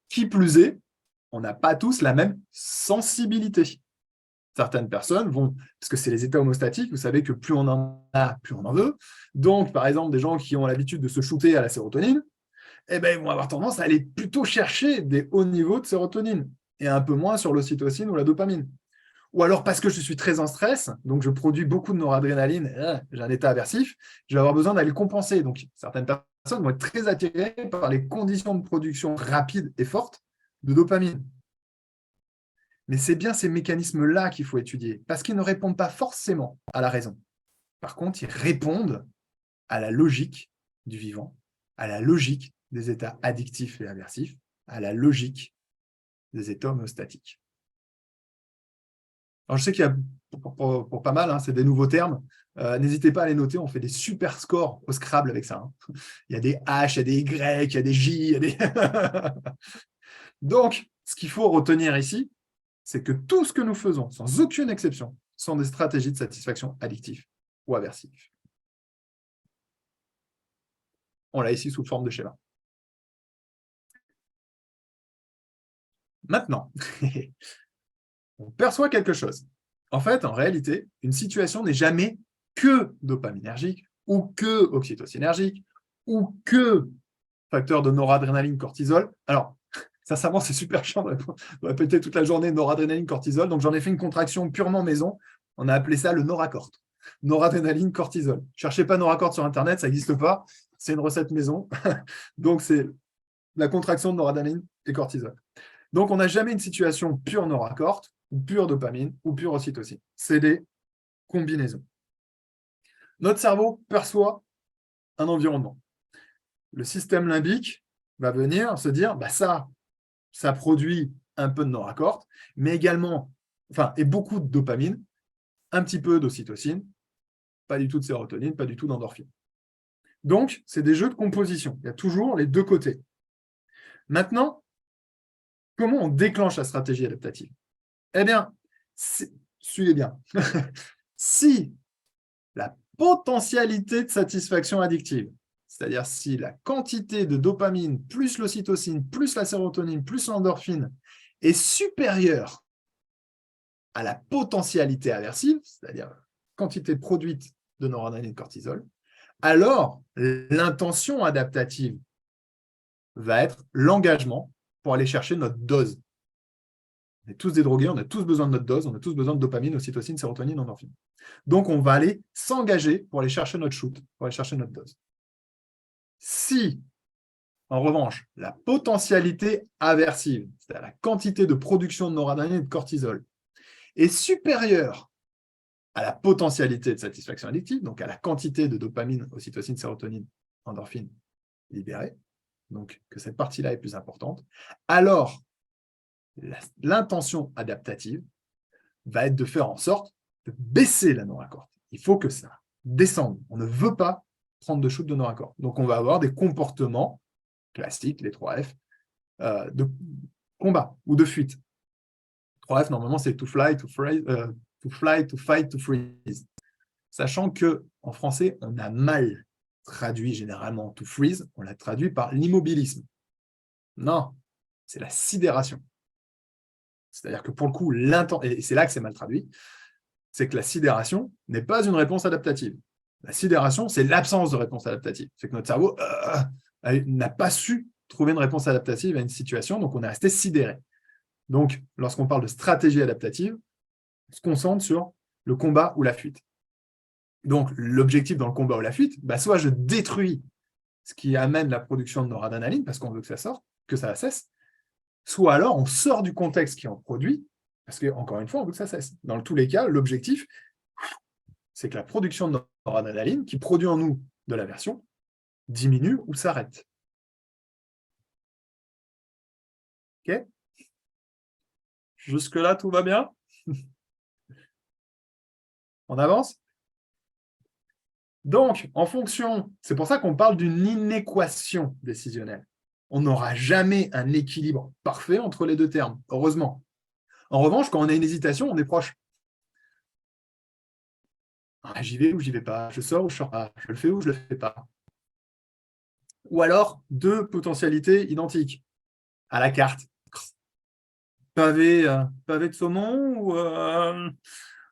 Qui plus est, on n'a pas tous la même sensibilité. Certaines personnes vont, parce que c'est les états homostatiques, vous savez que plus on en a, plus on en veut. Donc, par exemple, des gens qui ont l'habitude de se shooter à la sérotonine, eh ben, ils vont avoir tendance à aller plutôt chercher des hauts niveaux de sérotonine et un peu moins sur l'ocytocine ou la dopamine. Ou alors parce que je suis très en stress, donc je produis beaucoup de noradrénaline, j'ai un état aversif, je vais avoir besoin d'aller compenser. Donc, certaines personnes vont être très attirées par les conditions de production rapides et fortes de dopamine. Mais c'est bien ces mécanismes-là qu'il faut étudier, parce qu'ils ne répondent pas forcément à la raison. Par contre, ils répondent à la logique du vivant, à la logique des états addictifs et aversifs, à la logique des états homostatiques. Alors, je sais qu'il y a, pour pas mal, c'est des nouveaux termes. N'hésitez pas à les noter, on fait des super scores au Scrabble avec ça. Il y a des H, il y a des Y, il y a des J, il y a des... Donc, ce qu'il faut retenir ici, c'est que tout ce que nous faisons, sans aucune exception, sont des stratégies de satisfaction addictives ou aversives. On l'a ici sous forme de schéma. Maintenant, on perçoit quelque chose. En fait, en réalité, une situation n'est jamais que dopaminergique ou que oxytocinergique ou que facteur de noradrénaline, cortisol. Alors, sincèrement, c'est super chiant de répéter toute la journée noradrénaline, cortisol. Donc, j'en ai fait une contraction purement maison. On a appelé ça le Noracort. Noradrénaline, cortisol. Cherchez pas Noracort sur Internet, ça n'existe pas. C'est une recette maison. Donc, c'est la contraction de noradrénaline et cortisol. Donc, on n'a jamais une situation pure Noracort, ou pure dopamine, ou pure ocytocine. C'est des combinaisons. Notre cerveau perçoit un environnement. Le système limbique va venir se dire, ça produit un peu de Noracort, mais également, et beaucoup de dopamine, un petit peu d'ocytocine, pas du tout de sérotonine, pas du tout d'endorphine. Donc, c'est des jeux de composition. Il y a toujours les deux côtés. Maintenant, comment on déclenche la stratégie adaptative? Eh bien, suivez bien. Si la potentialité de satisfaction addictive, c'est-à-dire si la quantité de dopamine plus l'ocytocine, plus la sérotonine, plus l'endorphine est supérieure à la potentialité aversive, c'est-à-dire la quantité produite de noradrénaline et de cortisol, alors l'intention adaptative va être l'engagement pour aller chercher notre dose. On est tous des drogués, on a tous besoin de notre dose, on a tous besoin de dopamine, ocytocine, sérotonine, endorphine. Donc, on va aller s'engager pour aller chercher notre shoot, pour aller chercher notre dose. Si, en revanche, la potentialité aversive, c'est-à-dire la quantité de production de noradrénaline et de cortisol, est supérieure à la potentialité de satisfaction addictive, donc à la quantité de dopamine, ocytocine, sérotonine, endorphine libérée, donc que cette partie-là est plus importante, alors l'intention adaptative va être de faire en sorte de baisser la Noracort. Il faut que ça descende. On ne veut pas prendre de shoot de Noracort. Donc, on va avoir des comportements classiques, les 3F, de combat ou de fuite. 3F, normalement, c'est to fly, to fight, to freeze. Sachant qu'en français, on a mal traduit généralement to freeze, on l'a traduit par l'immobilisme. Non, c'est la sidération. C'est-à-dire que pour le coup, et c'est là que c'est mal traduit, c'est que la sidération n'est pas une réponse adaptative. La sidération, c'est l'absence de réponse adaptative. C'est que notre cerveau n'a pas su trouver une réponse adaptative à une situation, donc on est resté sidéré. Donc, lorsqu'on parle de stratégie adaptative, on se concentre sur le combat ou la fuite. Donc, l'objectif dans le combat ou la fuite, soit je détruis ce qui amène la production de noradrénaline, parce qu'on veut que ça sorte, que ça cesse, soit alors on sort du contexte qui en produit, parce qu'encore une fois, on veut que ça cesse. Dans tous les cas, l'objectif, c'est que la production de noradrénaline, qui produit en nous de l'aversion, diminue ou s'arrête. OK? Jusque-là, tout va bien? On avance? Donc, en fonction, c'est pour ça qu'on parle d'une inéquation décisionnelle. On n'aura jamais un équilibre parfait entre les deux termes, heureusement. En revanche, quand on a une hésitation, on est proche. J'y vais ou j'y vais pas, je sors ou je sors pas, je le fais ou je le fais pas. Ou alors, deux potentialités identiques, à la carte. pavé de saumon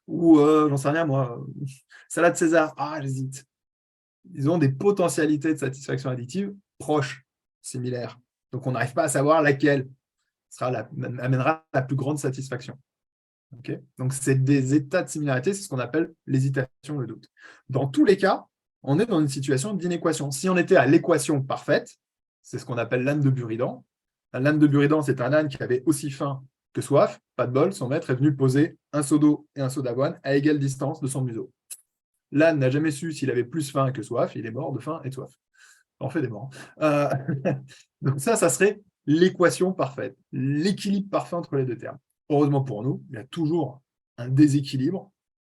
ou j'en sais rien moi, salade César. Ah, j'hésite. Ils ont des potentialités de satisfaction addictive proches, similaires. Donc, on n'arrive pas à savoir laquelle amènera la plus grande satisfaction. Okay. Donc, c'est des états de similarité, c'est ce qu'on appelle l'hésitation, le doute. Dans tous les cas, on est dans une situation d'inéquation. Si on était à l'équation parfaite, c'est ce qu'on appelle l'âne de Buridan. L'âne de Buridan, c'est un âne qui avait aussi faim que soif. Pas de bol, son maître est venu poser un seau d'eau et un seau d'avoine à égale distance de son museau. L'âne n'a jamais su s'il avait plus faim que soif, il est mort de faim et de soif. On fait des morts. Donc ça serait l'équation parfaite, l'équilibre parfait entre les deux termes. Heureusement pour nous, il y a toujours un déséquilibre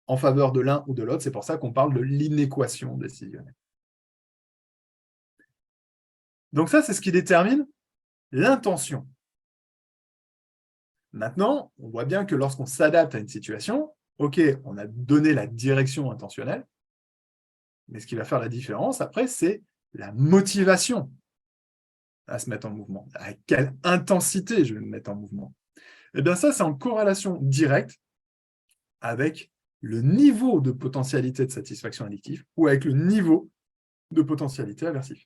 en faveur de l'un ou de l'autre. C'est pour ça qu'on parle de l'inéquation décisionnelle. Donc ça, c'est ce qui détermine l'intention. Maintenant, on voit bien que lorsqu'on s'adapte à une situation, OK, on a donné la direction intentionnelle, mais ce qui va faire la différence, après, c'est la motivation à se mettre en mouvement. À quelle intensité je vais me mettre en mouvement? Eh bien, ça, c'est en corrélation directe avec le niveau de potentialité de satisfaction addictive ou avec le niveau de potentialité aversive.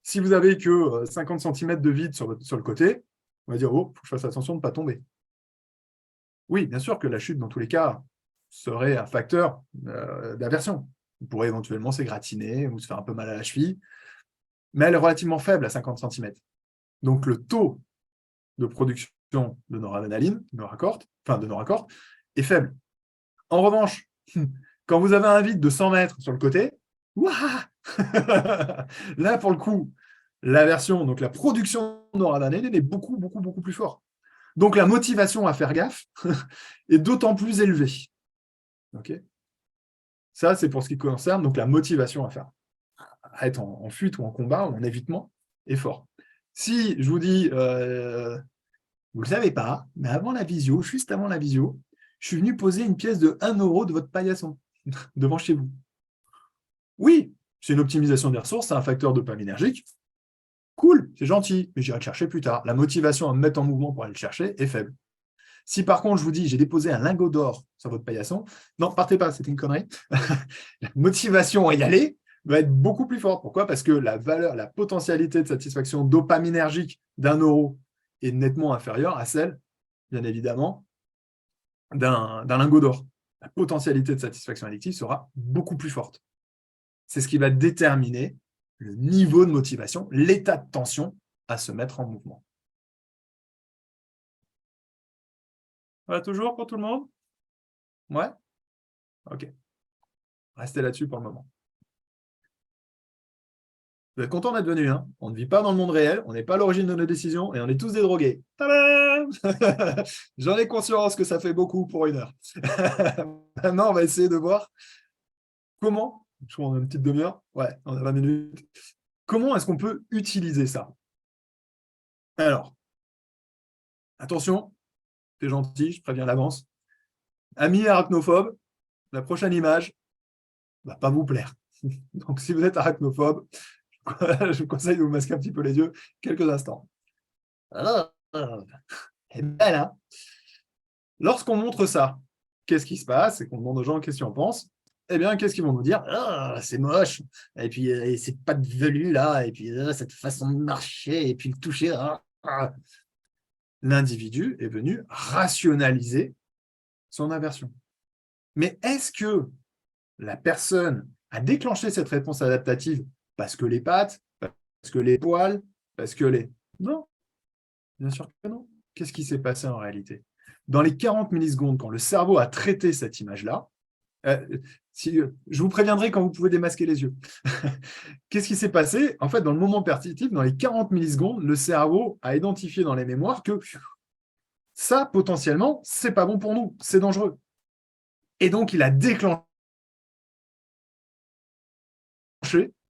Si vous avez que 50 cm de vide sur le côté, on va dire, oh, il faut que je fasse attention de ne pas tomber. Oui, bien sûr que la chute, dans tous les cas, serait un facteur d'aversion. Vous pourrez éventuellement s'égratiner ou se faire un peu mal à la cheville, mais elle est relativement faible à 50 cm. Donc, le taux de production de noradrénaline, de noracorde, est faible. En revanche, quand vous avez un vide de 100 mètres sur le côté, là, pour le coup, l'aversion, donc la production de noradrénaline est beaucoup, beaucoup, beaucoup plus forte. Donc, la motivation à faire gaffe est d'autant plus élevée. Okay. Ça, c'est pour ce qui concerne donc, la motivation à être en fuite ou en combat ou en évitement est fort. Si je vous dis, vous ne le savez pas, mais avant la visio, juste avant la visio, je suis venu poser une pièce de 1 € de votre paillasson devant chez vous. Oui, c'est une optimisation des ressources, c'est un facteur dopaminergique. Cool, c'est gentil, mais j'irai le chercher plus tard. La motivation à me mettre en mouvement pour aller le chercher est faible. Si par contre, je vous dis, j'ai déposé un lingot d'or sur votre paillasson, non, partez pas, c'était une connerie. La motivation à y aller va être beaucoup plus forte. Pourquoi? Parce que la valeur, la potentialité de satisfaction dopaminergique d'1 € est nettement inférieure à celle, bien évidemment, d'un lingot d'or. La potentialité de satisfaction addictive sera beaucoup plus forte. C'est ce qui va déterminer le niveau de motivation, l'état de tension à se mettre en mouvement. Voilà, toujours pour tout le monde? Ouais? Ok. Restez là-dessus pour le moment. Vous êtes contents d'être venus, hein? On ne vit pas dans le monde réel, on n'est pas à l'origine de nos décisions et on est tous des drogués. Tadam! J'en ai conscience que ça fait beaucoup pour 1 heure. Maintenant, on va essayer de voir comment, je crois qu'on a une petite demi-heure, ouais, on a 20 minutes. Comment est-ce qu'on peut utiliser ça? Alors, attention, c'est gentil, je préviens l'avance. Amis arachnophobes, la prochaine image ne va pas vous plaire. Donc, si vous êtes arachnophobe, je vous conseille de vous masquer un petit peu les yeux quelques instants. Elle est belle, hein? Lorsqu'on montre ça, qu'est-ce qui se passe? C'est qu'on demande aux gens qu'est-ce qu'ils en pensent. Eh bien, qu'est-ce qu'ils vont nous dire? C'est moche, et puis c'est pas de velu là, et puis cette façon de marcher, et puis le toucher. L'individu est venu rationaliser son aversion. Mais est-ce que la personne a déclenché cette réponse adaptative parce que les pattes, parce que les poils, parce que les... Non, bien sûr que non. Qu'est-ce qui s'est passé en réalité? Dans les 40 millisecondes, quand le cerveau a traité cette image-là, je vous préviendrai quand vous pouvez démasquer les yeux. Qu'est-ce qui s'est passé? En fait, dans le moment perceptif, dans les 40 millisecondes, le cerveau a identifié dans les mémoires que ça, potentiellement, c'est pas bon pour nous, c'est dangereux. Et donc, il a déclenché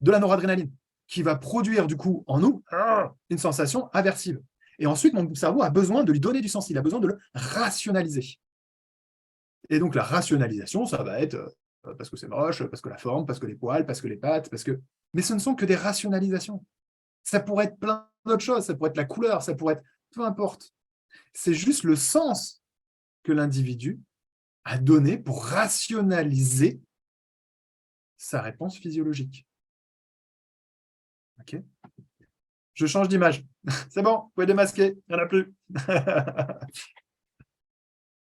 de la noradrénaline, qui va produire du coup en nous une sensation aversive. Et ensuite, mon cerveau a besoin de lui donner du sens, il a besoin de le rationaliser. Et donc, la rationalisation, ça va être parce que c'est moche, parce que la forme, parce que les poils, parce que les pattes, parce que... Mais ce ne sont que des rationalisations. Ça pourrait être plein d'autres choses, ça pourrait être la couleur, ça pourrait être... Peu importe. C'est juste le sens que l'individu a donné pour rationaliser sa réponse physiologique. Ok ? Je change d'image. C'est bon, vous pouvez démasquer, il n'y en a plus.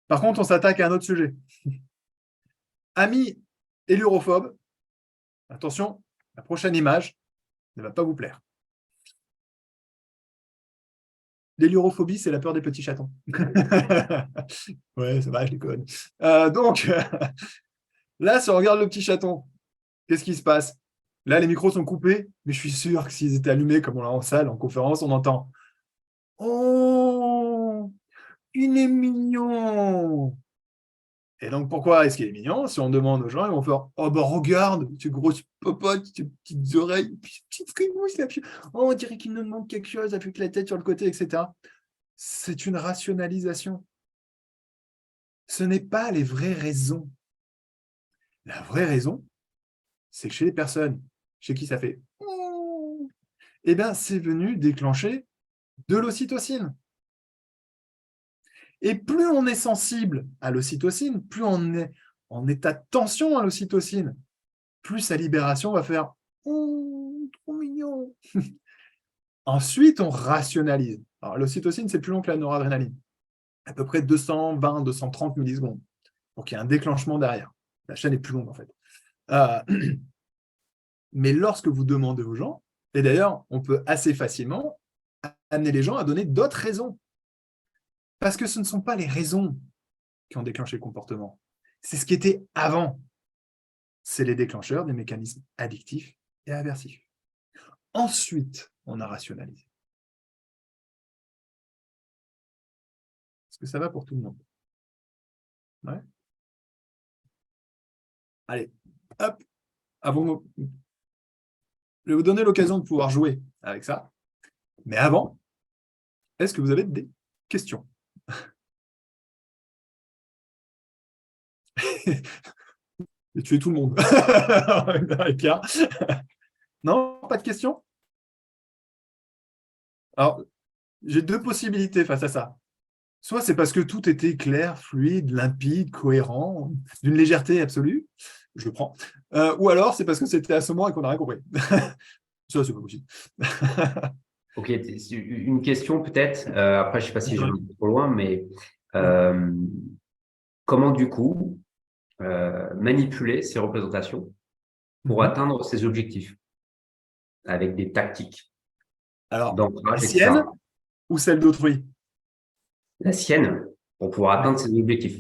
Par contre, on s'attaque à un autre sujet. Amis héliurophobes, attention, la prochaine image ne va pas vous plaire. L'héliurophobie, c'est la peur des petits chatons. Ouais, ça va, je déconne. Donc, là, si on regarde le petit chaton, qu'est-ce qui se passe? Là, les micros sont coupés, mais je suis sûr que s'ils étaient allumés, comme on l'a en salle, en conférence, on entend « Oh, il est mignon !» Et donc, pourquoi est-ce qu'il est mignon? Si on demande aux gens, ils vont faire « Oh, bah regarde, ces grosses popotes, ces petites oreilles, petites frimouses, là, oh, on dirait qu'il nous manque quelque chose avec la tête sur le côté, etc. » C'est une rationalisation. Ce n'est pas les vraies raisons. La vraie raison, c'est que chez les personnes chez qui ça fait « eh bien, c'est venu déclencher de l'ocytocine. » Et plus on est sensible à l'ocytocine, plus on est en état de tension à l'ocytocine, plus sa libération va faire « oh, trop mignon !» Ensuite, on rationalise. Alors, l'ocytocine, c'est plus long que la noradrénaline. À peu près 220, 230 millisecondes. Donc, il y a un déclenchement derrière. La chaîne est plus longue, en fait. Mais lorsque vous demandez aux gens, et d'ailleurs, on peut assez facilement amener les gens à donner d'autres raisons. Parce que ce ne sont pas les raisons qui ont déclenché le comportement. C'est ce qui était avant. C'est les déclencheurs des mécanismes addictifs et aversifs. Ensuite, on a rationalisé. Est-ce que ça va pour tout le monde? Ouais. Allez, hop, je vais vous donner l'occasion de pouvoir jouer avec ça. Mais avant, est-ce que vous avez des questions? J'ai tué tout le monde. Avec Pierre. Non, pas de questions? Alors, j'ai deux possibilités face à ça. Soit c'est parce que tout était clair, fluide, limpide, cohérent, d'une légèreté absolue, je le prends. Ou alors c'est parce que c'était assommant et qu'on n'a rien compris. Ça, c'est pas possible. Ok, une question peut-être. Après, je ne sais pas si je vais trop loin, mais comment du coup manipuler ces représentations pour atteindre ces objectifs avec des tactiques Alors, d'ancrage, la etc. sienne ou celle d'autrui? La sienne pour pouvoir atteindre ces objectifs.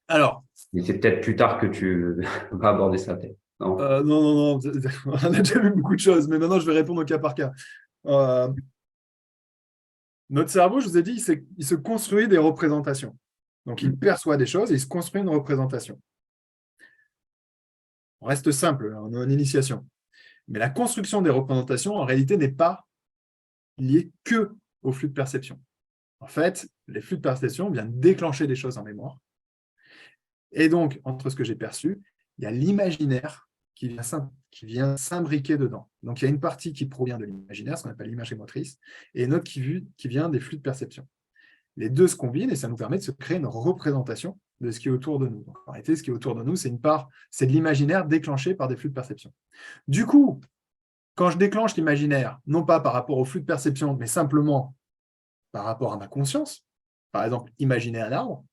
Alors, Mais c'est peut-être plus tard que tu vas aborder ça, peut-être. Non. non, on a déjà vu beaucoup de choses, mais maintenant je vais répondre au cas par cas. Notre cerveau, je vous ai dit, il se construit des représentations. Donc, il perçoit des choses et il se construit une représentation. On reste simple, on est en initiation. Mais la construction des représentations, en réalité, n'est pas liée que au flux de perception. En fait, les flux de perception viennent déclencher des choses en mémoire. Et donc, entre ce que j'ai perçu, il y a l'imaginaire qui vient s'imbriquer dedans. Donc, il y a une partie qui provient de l'imaginaire, ce qu'on appelle l'imagerie motrice, et une autre qui vient des flux de perception. Les deux se combinent et ça nous permet de se créer une représentation de ce qui est autour de nous. Donc, en réalité, ce qui est autour de nous, c'est de l'imaginaire déclenché par des flux de perception. Du coup, quand je déclenche l'imaginaire, non pas par rapport au flux de perception, mais simplement par rapport à ma conscience, par exemple, imaginer un arbre,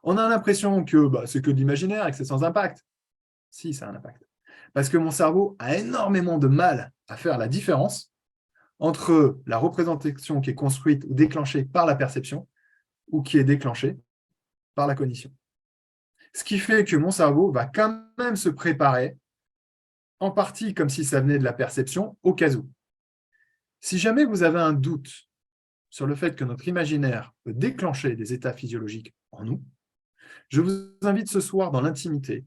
on a l'impression que c'est que de l'imaginaire et que c'est sans impact. Si, ça a un impact. Parce que mon cerveau a énormément de mal à faire la différence entre la représentation qui est construite ou déclenchée par la perception ou qui est déclenchée par la cognition. Ce qui fait que mon cerveau va quand même se préparer, en partie comme si ça venait de la perception, au cas où. Si jamais vous avez un doute sur le fait que notre imaginaire peut déclencher des états physiologiques en nous, je vous invite ce soir dans l'intimité.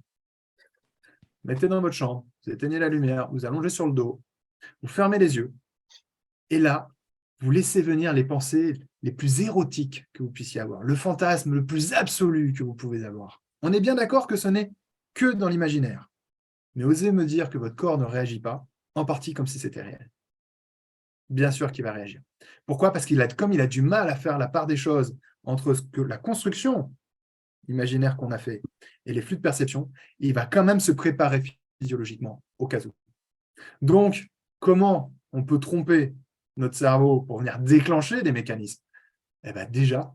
Mettez dans votre chambre, vous éteignez la lumière, vous allongez sur le dos, vous fermez les yeux, et là, vous laissez venir les pensées les plus érotiques que vous puissiez avoir, le fantasme le plus absolu que vous pouvez avoir. On est bien d'accord que ce n'est que dans l'imaginaire. Mais osez me dire que votre corps ne réagit pas, en partie comme si c'était réel. bien sûr qu'il va réagir. Pourquoi? Parce comme il a du mal à faire la part des choses entre la construction imaginaire qu'on a fait et les flux de perception, il va quand même se préparer physiologiquement au cas où. Donc, comment on peut tromper notre cerveau pour venir déclencher des mécanismes? Eh bien, déjà,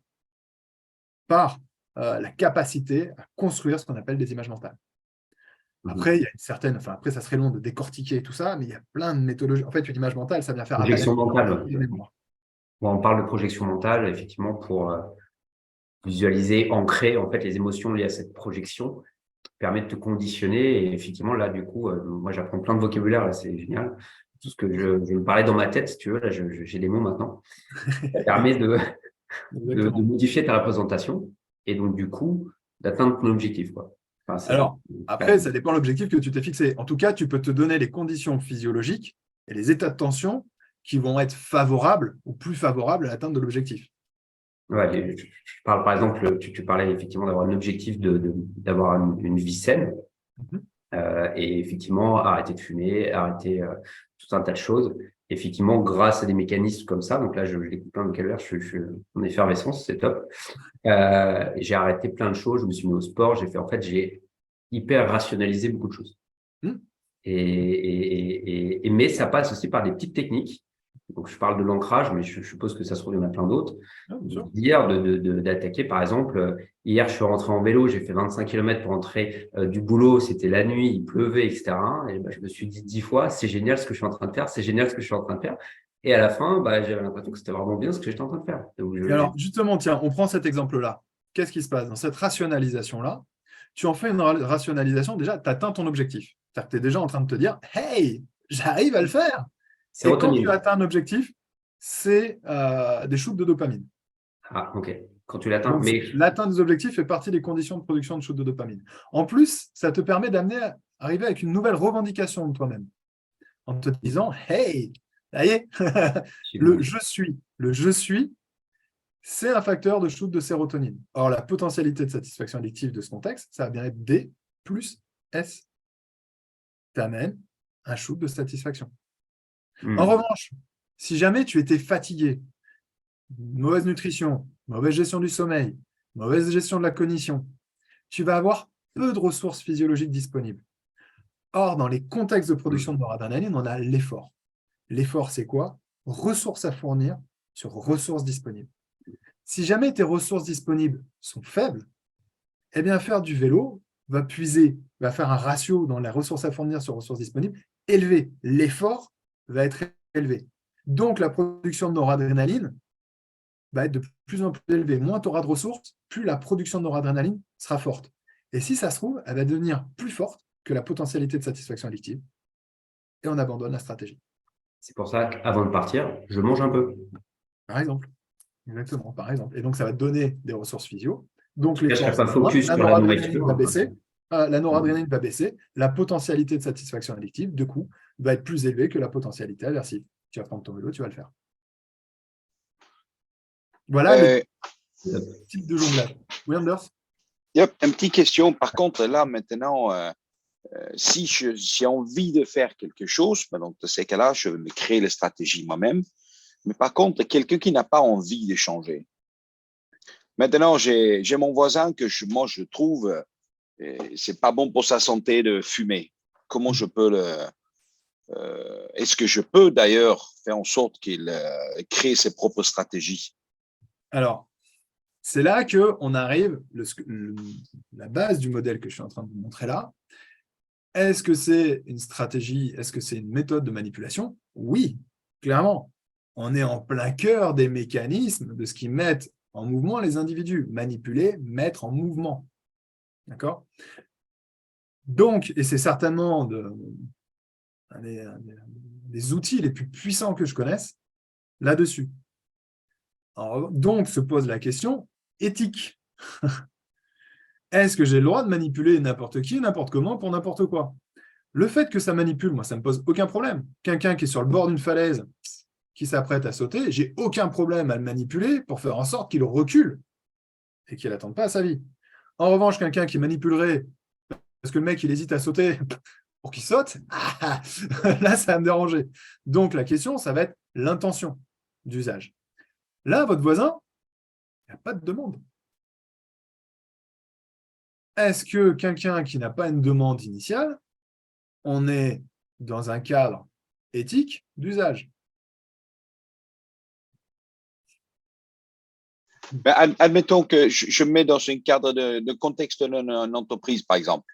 par la capacité à construire ce qu'on appelle des images mentales. Après, il y a une certaine, après, ça serait long de décortiquer tout ça, mais il y a plein de méthodologies. En fait, une image mentale, ça vient faire appel à Projection mentale. des mémoires. Bon, on parle de projection mentale, effectivement, pour visualiser, ancrer en fait les émotions liées à cette projection, qui permet de te conditionner. Et effectivement, là, du coup, moi, j'apprends plein de vocabulaire, là, c'est génial. Tout ce que je me parlais dans ma tête, si tu veux, là, j'ai les mots maintenant. Ça permet de modifier ta représentation et donc, du coup, d'atteindre ton objectif, quoi. Enfin, alors, après, ça dépend de l'objectif que tu t'es fixé. En tout cas, tu peux te donner les conditions physiologiques et les états de tension qui vont être favorables ou plus favorables à l'atteinte de l'objectif. Ouais, je parle, par exemple, tu parlais effectivement d'avoir un objectif d'avoir une vie saine. Et effectivement, arrêter de fumer, arrêter tout un tas de choses. Effectivement, grâce à des mécanismes comme ça, donc là, je découvre plein de vocabulaire, je suis en effervescence, c'est top. J'ai arrêté plein de choses, je me suis mis au sport, j'ai hyper rationalisé beaucoup de choses. Mais ça passe aussi par des petites techniques. Donc, je parle de l'ancrage, mais je suppose que ça se trouve, il y en a plein d'autres. Hier, d'attaquer, par exemple, hier, je suis rentré en vélo, j'ai fait 25 km pour rentrer du boulot, c'était la nuit, il pleuvait, etc. Et je me suis dit 10 fois, c'est génial ce que je suis en train de faire, c'est génial ce que je suis en train de faire. Et à la fin, j'avais l'impression que c'était vraiment bien ce que j'étais en train de faire. Donc, alors, justement, tiens, on prend cet exemple-là. Qu'est-ce qui se passe? Dans cette rationalisation-là, tu en fais une rationalisation, déjà, tu atteins ton objectif. C'est-à-dire que tu es déjà en train de te dire, hey, j'arrive à le faire. Et quand tu atteins un objectif, c'est des shoots de dopamine. Ah, ok. Quand tu l'atteins, l'atteinte des objectifs fait partie des conditions de production de shoots de dopamine. En plus, ça te permet d'arriver avec une nouvelle revendication de toi-même. En te disant, hey, ça y est, le je suis, c'est un facteur de shoot de sérotonine. Or, la potentialité de satisfaction addictive de ce contexte, ça va bien être D plus S. T'amènes un shoot de satisfaction. En revanche, si jamais tu étais fatigué, mauvaise nutrition, mauvaise gestion du sommeil, mauvaise gestion de la cognition, tu vas avoir peu de ressources physiologiques disponibles. Or, dans les contextes de production de noradrénaline, on a l'effort. L'effort, c'est quoi? Ressources à fournir sur ressources disponibles. Si jamais tes ressources disponibles sont faibles, eh bien, faire du vélo va faire un ratio dans les ressources à fournir sur ressources disponibles élevé. L'effort va être élevé. Donc, la production de noradrénaline va être de plus en plus élevée. Moins tu auras de ressources, plus la production de noradrénaline sera forte. Et si ça se trouve, elle va devenir plus forte que la potentialité de satisfaction addictive. Et on abandonne la stratégie. C'est pour ça qu'avant de partir, je mange un peu. Par exemple. Exactement, par exemple. Et donc, ça va te donner des ressources physio. Donc, la noradrénaline va baisser. La noradrénaline va baisser. La potentialité de satisfaction addictive, du coup, va être plus élevée que la potentialité aversive. Tu vas prendre ton vélo, tu vas le faire. Voilà le type de jonglage. Oui, Anders? Une petite question. Par contre, là, maintenant, si j'ai envie de faire quelque chose, donc dans ces cas-là, je vais me créer les stratégies moi-même. Mais par contre, quelqu'un qui n'a pas envie de changer. Maintenant, j'ai mon voisin que moi, je trouve, c'est pas bon pour sa santé de fumer. Comment je peux est-ce que je peux d'ailleurs faire en sorte qu'il crée ses propres stratégies? Alors, c'est là qu'on arrive, la base du modèle que je suis en train de vous montrer là. Est-ce que c'est une stratégie? Est-ce que c'est une méthode de manipulation? Oui, clairement. On est en plein cœur des mécanismes de ce qui mettent en mouvement les individus. Manipuler, mettre en mouvement. D'accord? Donc, et c'est certainement des outils les plus puissants que je connaisse là-dessus. Donc, se pose la question éthique. Est-ce que j'ai le droit de manipuler n'importe qui, n'importe comment, pour n'importe quoi? Le fait que ça manipule, moi, ça ne me pose aucun problème. Quelqu'un qui est sur le bord d'une falaise, qui s'apprête à sauter, j'ai aucun problème à le manipuler pour faire en sorte qu'il recule et qu'il n'attende pas à sa vie. En revanche, quelqu'un qui manipulerait parce que le mec, il hésite à sauter pour qu'il saute, là, ça va me déranger. Donc, la question, ça va être l'intention d'usage. Là, votre voisin, il n'y a pas de demande. Est-ce que quelqu'un qui n'a pas une demande initiale, on est dans un cadre éthique d'usage? Ben, admettons que je me mets dans un cadre de contexte d'une entreprise, par exemple,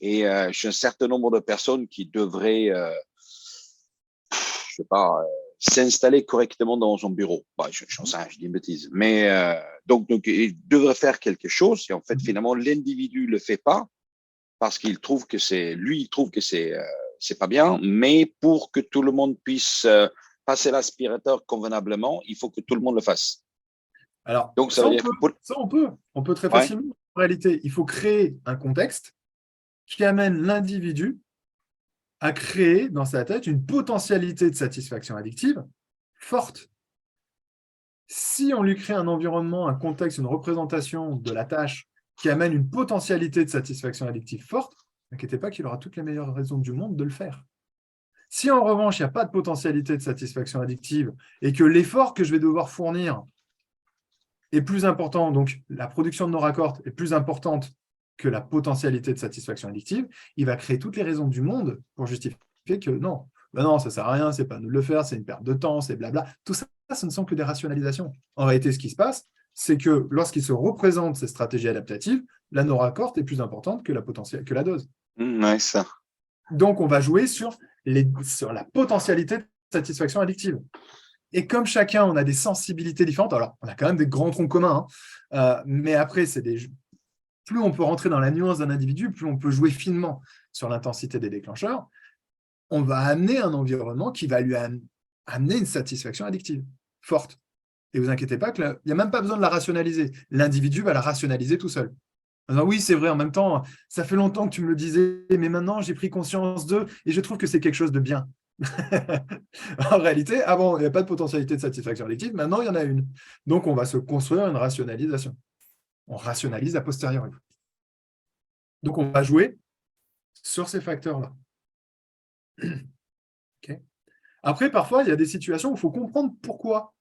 et j'ai un certain nombre de personnes qui devraient, je sais pas, s'installer correctement dans son bureau. Bah, je dis une bêtise. Mais donc, il devrait faire quelque chose et en fait, finalement, l'individu le fait pas parce qu'il trouve que il trouve que c'est pas bien, mais pour que tout le monde puisse passer l'aspirateur convenablement, il faut que tout le monde le fasse. Alors, donc, ça, on peut très facilement. En réalité, il faut créer un contexte qui amène l'individu à créer dans sa tête une potentialité de satisfaction addictive forte. Si on lui crée un environnement, un contexte, une représentation de la tâche qui amène une potentialité de satisfaction addictive forte, n'inquiétez pas qu'il aura toutes les meilleures raisons du monde de le faire. Si en revanche, il n'y a pas de potentialité de satisfaction addictive et que l'effort que je vais devoir fournir est plus important, donc la production de nos raccords est plus importante que la potentialité de satisfaction addictive, il va créer toutes les raisons du monde pour justifier que non, ben non, ça ne sert à rien, c'est pas à nous de le faire, c'est une perte de temps, c'est blabla. Tout ça, ce ne sont que des rationalisations. En réalité, ce qui se passe, c'est que lorsqu'il se représente ces stratégies adaptatives, la no-raccord est plus importante que la dose. Ouais, ça. Donc, on va jouer sur la potentialité de satisfaction addictive. Et comme chacun, on a des sensibilités différentes, alors on a quand même des grands troncs communs, mais après, plus on peut rentrer dans la nuance d'un individu, plus on peut jouer finement sur l'intensité des déclencheurs, on va amener un environnement qui va lui amener une satisfaction addictive forte. Et ne vous inquiétez pas, il n'y a même pas besoin de la rationaliser. L'individu va la rationaliser tout seul. Alors, oui, c'est vrai, en même temps, ça fait longtemps que tu me le disais, mais maintenant, j'ai pris conscience d'eux et je trouve que c'est quelque chose de bien. En réalité, avant, il n'y avait pas de potentialité de satisfaction addictive, maintenant, il y en a une. Donc, on va se construire une rationalisation. On rationalise a posteriori. Donc, on va jouer sur ces facteurs-là. Okay. Après, parfois, il y a des situations où il faut comprendre pourquoi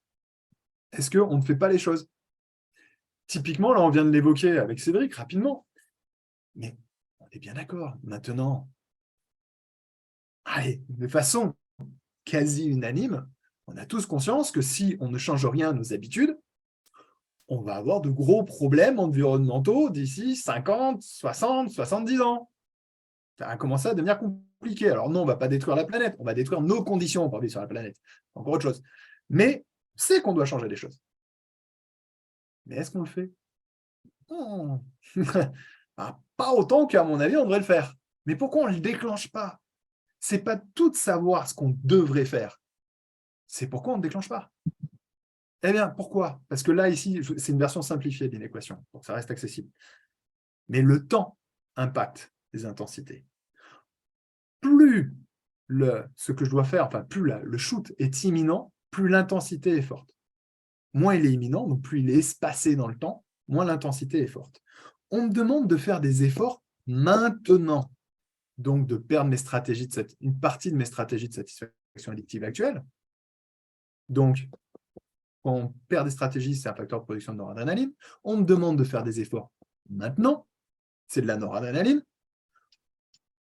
est-ce qu'on ne fait pas les choses. Typiquement, là, on vient de l'évoquer avec Cédric rapidement. Mais on est bien d'accord. Maintenant, allez, de façon quasi unanime, on a tous conscience que si on ne change rien à nos habitudes, on va avoir de gros problèmes environnementaux d'ici 50, 60, 70 ans. Ça va commencer à devenir compliqué. Alors non, on ne va pas détruire la planète, on va détruire nos conditions pour vivre sur la planète. C'est encore autre chose. Mais c'est qu'on doit changer les choses. Mais est-ce qu'on le fait? Non. Pas autant qu'à mon avis, on devrait le faire. Mais pourquoi on ne le déclenche pas? Ce n'est pas tout de savoir ce qu'on devrait faire. C'est pourquoi on ne déclenche pas. Eh bien, pourquoi? Parce que là, ici, c'est une version simplifiée d'une équation, donc ça reste accessible. Mais le temps impacte les intensités. Plus ce que je dois faire, enfin, plus le shoot est imminent, plus l'intensité est forte. Moins il est imminent, donc plus il est espacé dans le temps, moins l'intensité est forte. On me demande de faire des efforts maintenant, donc de perdre une partie de mes stratégies de satisfaction addictive actuelles. Donc, quand on perd des stratégies, c'est un facteur de production de noradrénaline. On me demande de faire des efforts maintenant, c'est de la noradrénaline,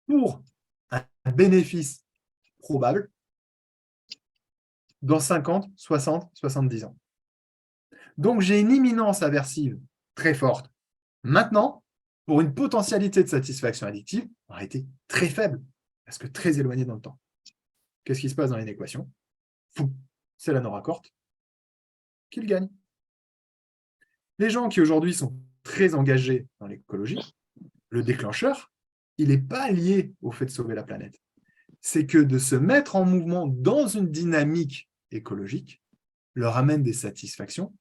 pour un bénéfice probable dans 50, 60, 70 ans. Donc, j'ai une imminence aversive très forte maintenant pour une potentialité de satisfaction addictive en réalité très faible, parce que très éloignée dans le temps. Qu'est-ce qui se passe dans une équation? C'est la no-raccord qui le gagne. Les gens qui aujourd'hui sont très engagés dans l'écologie, le déclencheur, il n'est pas lié au fait de sauver la planète. C'est que de se mettre en mouvement dans une dynamique écologique leur amène des satisfactions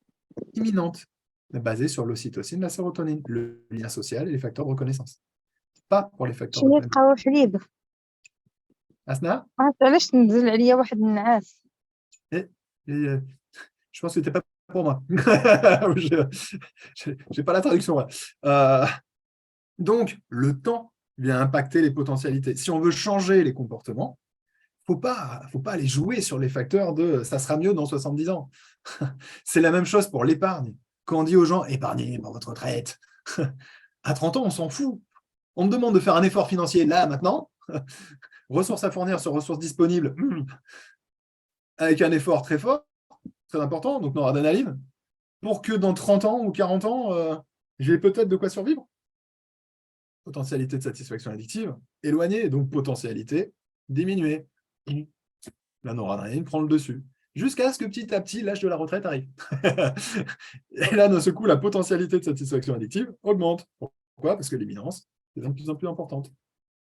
imminentes, basées sur l'ocytocine, la sérotonine, le lien social et les facteurs de reconnaissance. Pas pour les facteurs de reconnaissance. Asna? Je pense que c'était pas pour moi. J'ai pas la traduction. Donc, le temps vient impacter les potentialités. Si on veut changer les comportements, faut pas aller jouer sur les facteurs de « ça sera mieux dans 70 ans ». C'est la même chose pour l'épargne. Quand on dit aux gens « épargnez pour votre retraite », à 30 ans, on s'en fout. On me demande de faire un effort financier là, maintenant, ressources à fournir sur ressources disponibles, avec un effort très fort, très important, donc noradrénaline, pour que dans 30 ans ou 40 ans, j'ai peut-être de quoi survivre. Potentialité de satisfaction addictive éloignée, donc potentialité diminuée. La noradrénaline prend le dessus, jusqu'à ce que petit à petit, l'âge de la retraite arrive. Et là, d'un seul coup, la potentialité de satisfaction addictive augmente. Pourquoi? Parce que l'imminence est de plus en plus importante.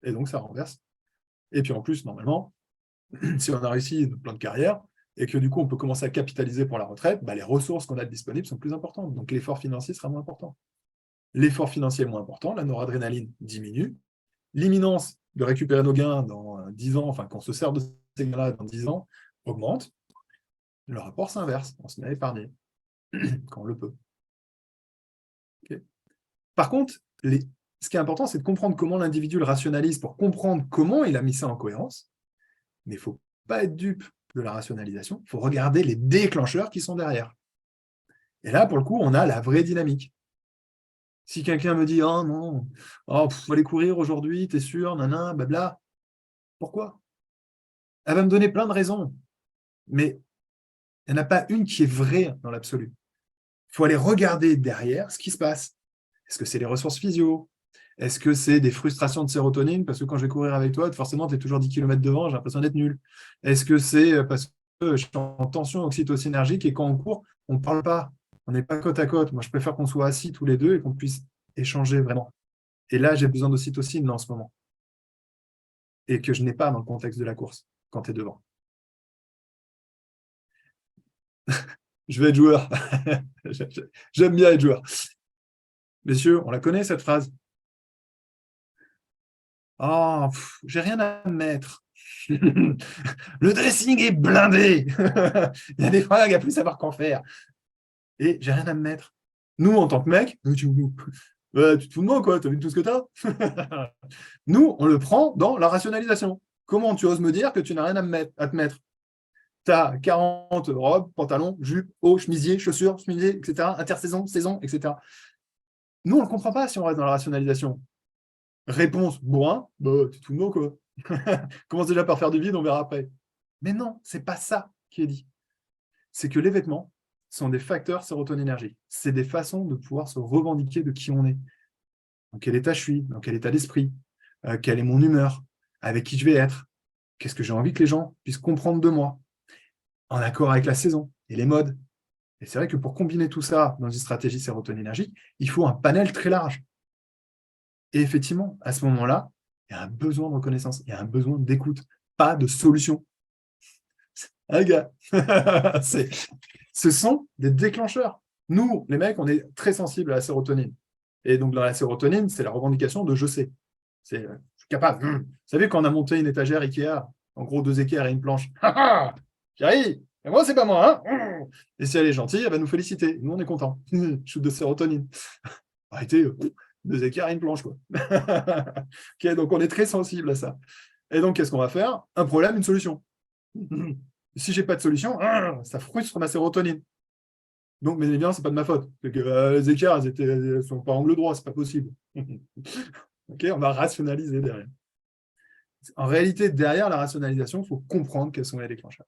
Et donc, ça renverse. Et puis en plus, normalement, si on a réussi notre plan de carrière, et que du coup, on peut commencer à capitaliser pour la retraite, les ressources qu'on a disponibles sont plus importantes. Donc, l'effort financier sera moins important. L'effort financier est moins important, la noradrénaline diminue. L'imminence de récupérer nos gains dans 10 ans, enfin, qu'on se sert de ces gains-là dans 10 ans, augmente. Le rapport s'inverse. On se met à épargner quand on le peut. Okay. Par contre, ce qui est important, c'est de comprendre comment l'individu le rationalise pour comprendre comment il a mis ça en cohérence. Mais il ne faut pas être dupe de la rationalisation. Il faut regarder les déclencheurs qui sont derrière. Et là, pour le coup, on a la vraie dynamique. Si quelqu'un me dit « Oh non, faut aller courir aujourd'hui, t'es sûr, nanana, blabla », pourquoi? Elle va me donner plein de raisons, mais il n'y en a pas une qui est vraie dans l'absolu. Il faut aller regarder derrière ce qui se passe. Est-ce que c'est les ressources physio? Est-ce que c'est des frustrations de sérotonine? Parce que quand je vais courir avec toi, forcément, tu es toujours 10 km devant, j'ai l'impression d'être nul. Est-ce que c'est parce que je suis en tension oxytocinergique et quand on court, on ne parle pas? On n'est pas côte à côte. Moi, je préfère qu'on soit assis tous les deux et qu'on puisse échanger vraiment. Et là, j'ai besoin d'ocytocine en ce moment. Et que je n'ai pas dans le contexte de la course, quand tu es devant. Je vais être joueur. J'aime bien être joueur. Messieurs, on la connaît, cette phrase. Oh, j'ai rien à mettre. Le dressing est blindé. Il y a des fringues à plus savoir qu'en faire. Et j'ai rien à me mettre. Nous, en tant que mec, tu te fous de moi, quoi. T'as vu tout ce que t'as? Nous, on le prend dans la rationalisation. Comment tu oses me dire que tu n'as rien à te mettre? Tu as 40 robes, pantalons, jupes, hauts, chemisiers, chaussures, chemisiers, etc., intersaison, saison, etc. Nous, on ne le comprend pas si on reste dans la rationalisation. Réponse, bourrin, tu te fous de moi, quoi. Commence déjà par faire du vide, on verra après. Mais non, ce n'est pas ça qui est dit. C'est que les vêtements sont des facteurs sérotoninergiques. C'est des façons de pouvoir se revendiquer de qui on est. Dans quel état je suis, dans quel état d'esprit, quelle est mon humeur, avec qui je vais être, qu'est-ce que j'ai envie que les gens puissent comprendre de moi, en accord avec la saison et les modes. Et c'est vrai que pour combiner tout ça dans une stratégie sérotoninergique, il faut un panel très large. Et effectivement, à ce moment-là, il y a un besoin de reconnaissance, il y a un besoin d'écoute, pas de solution. Ah, gars, ce sont des déclencheurs. Nous, les mecs, on est très sensibles à la sérotonine. Et donc, dans la sérotonine, c'est la revendication de « je sais ». C'est « je suis capable ». Vous savez, quand on a monté une étagère Ikea, en gros 2 équerres et une planche, j'arrive. Et moi, c'est pas moi. Hein. Et si elle est gentille, elle va nous féliciter. Nous, on est contents. Shoot de sérotonine. Arrêtez, 2 équerres et une planche, quoi. Okay, donc, on est très sensible à ça. Et donc, qu'est-ce qu'on va faire? Un problème, une solution. Si je n'ai pas de solution, ça frustre ma sérotonine. Donc, mais bien, ce n'est pas de ma faute. Que, les équerres, elles ne sont pas angle droit, ce n'est pas possible. Okay, on va rationaliser derrière. En réalité, derrière la rationalisation, il faut comprendre quels sont les déclencheurs.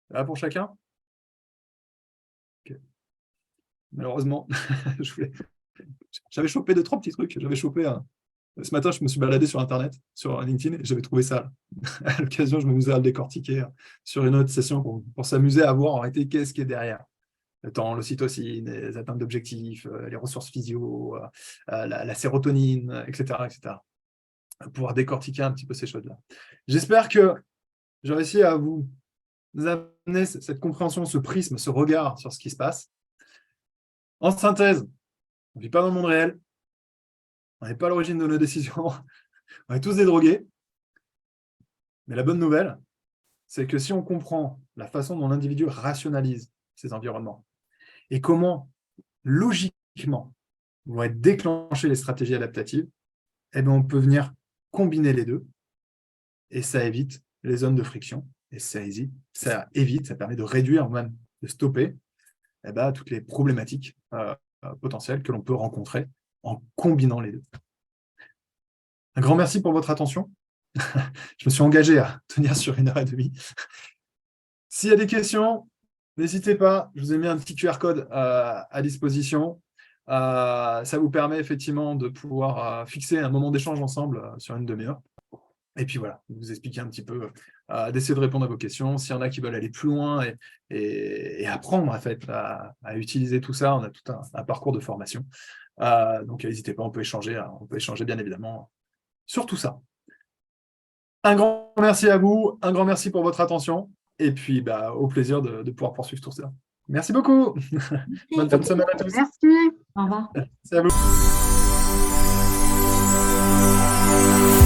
Là pour chacun? Okay. Malheureusement, j'avais chopé 2-3 petits trucs. J'avais chopé ce matin, je me suis baladé sur Internet, sur LinkedIn, et j'avais trouvé ça. À l'occasion, je m'amusais à le décortiquer sur une autre session pour s'amuser à voir en réalité qu'est-ce qui est derrière. Le temps, l'ocytocine, les atteintes d'objectifs, les ressources physio, la sérotonine, etc., etc. Pour pouvoir décortiquer un petit peu ces choses-là. J'espère que j'ai réussi à vous amener cette compréhension, ce prisme, ce regard sur ce qui se passe. En synthèse, on ne vit pas dans le monde réel, on n'est pas à l'origine de nos décisions, on est tous des drogués. Mais la bonne nouvelle, c'est que si on comprend la façon dont l'individu rationalise ces environnements et comment, logiquement, vont être déclenchées les stratégies adaptatives, eh bien, on peut venir combiner les deux et ça évite les zones de friction, et ça évite, ça permet de réduire, même de stopper toutes les problématiques potentielles que l'on peut rencontrer en combinant les deux. Un grand merci pour votre attention. Je me suis engagé à tenir sur 1h30. S'il y a des questions, n'hésitez pas, je vous ai mis un petit QR code à disposition. Ça vous permet effectivement de pouvoir fixer un moment d'échange ensemble sur une demi-heure. Et puis voilà, vous expliquer un petit peu, d'essayer de répondre à vos questions. S'il y en a qui veulent aller plus loin et apprendre en fait, à utiliser tout ça, on a tout un parcours de formation. Donc n'hésitez pas, on peut échanger bien évidemment sur tout ça. Un grand merci à vous, un grand merci pour votre attention, et puis au plaisir de pouvoir poursuivre tout ça. Merci beaucoup. Bonne fin de semaine à tous. Merci. Au revoir. Merci à vous.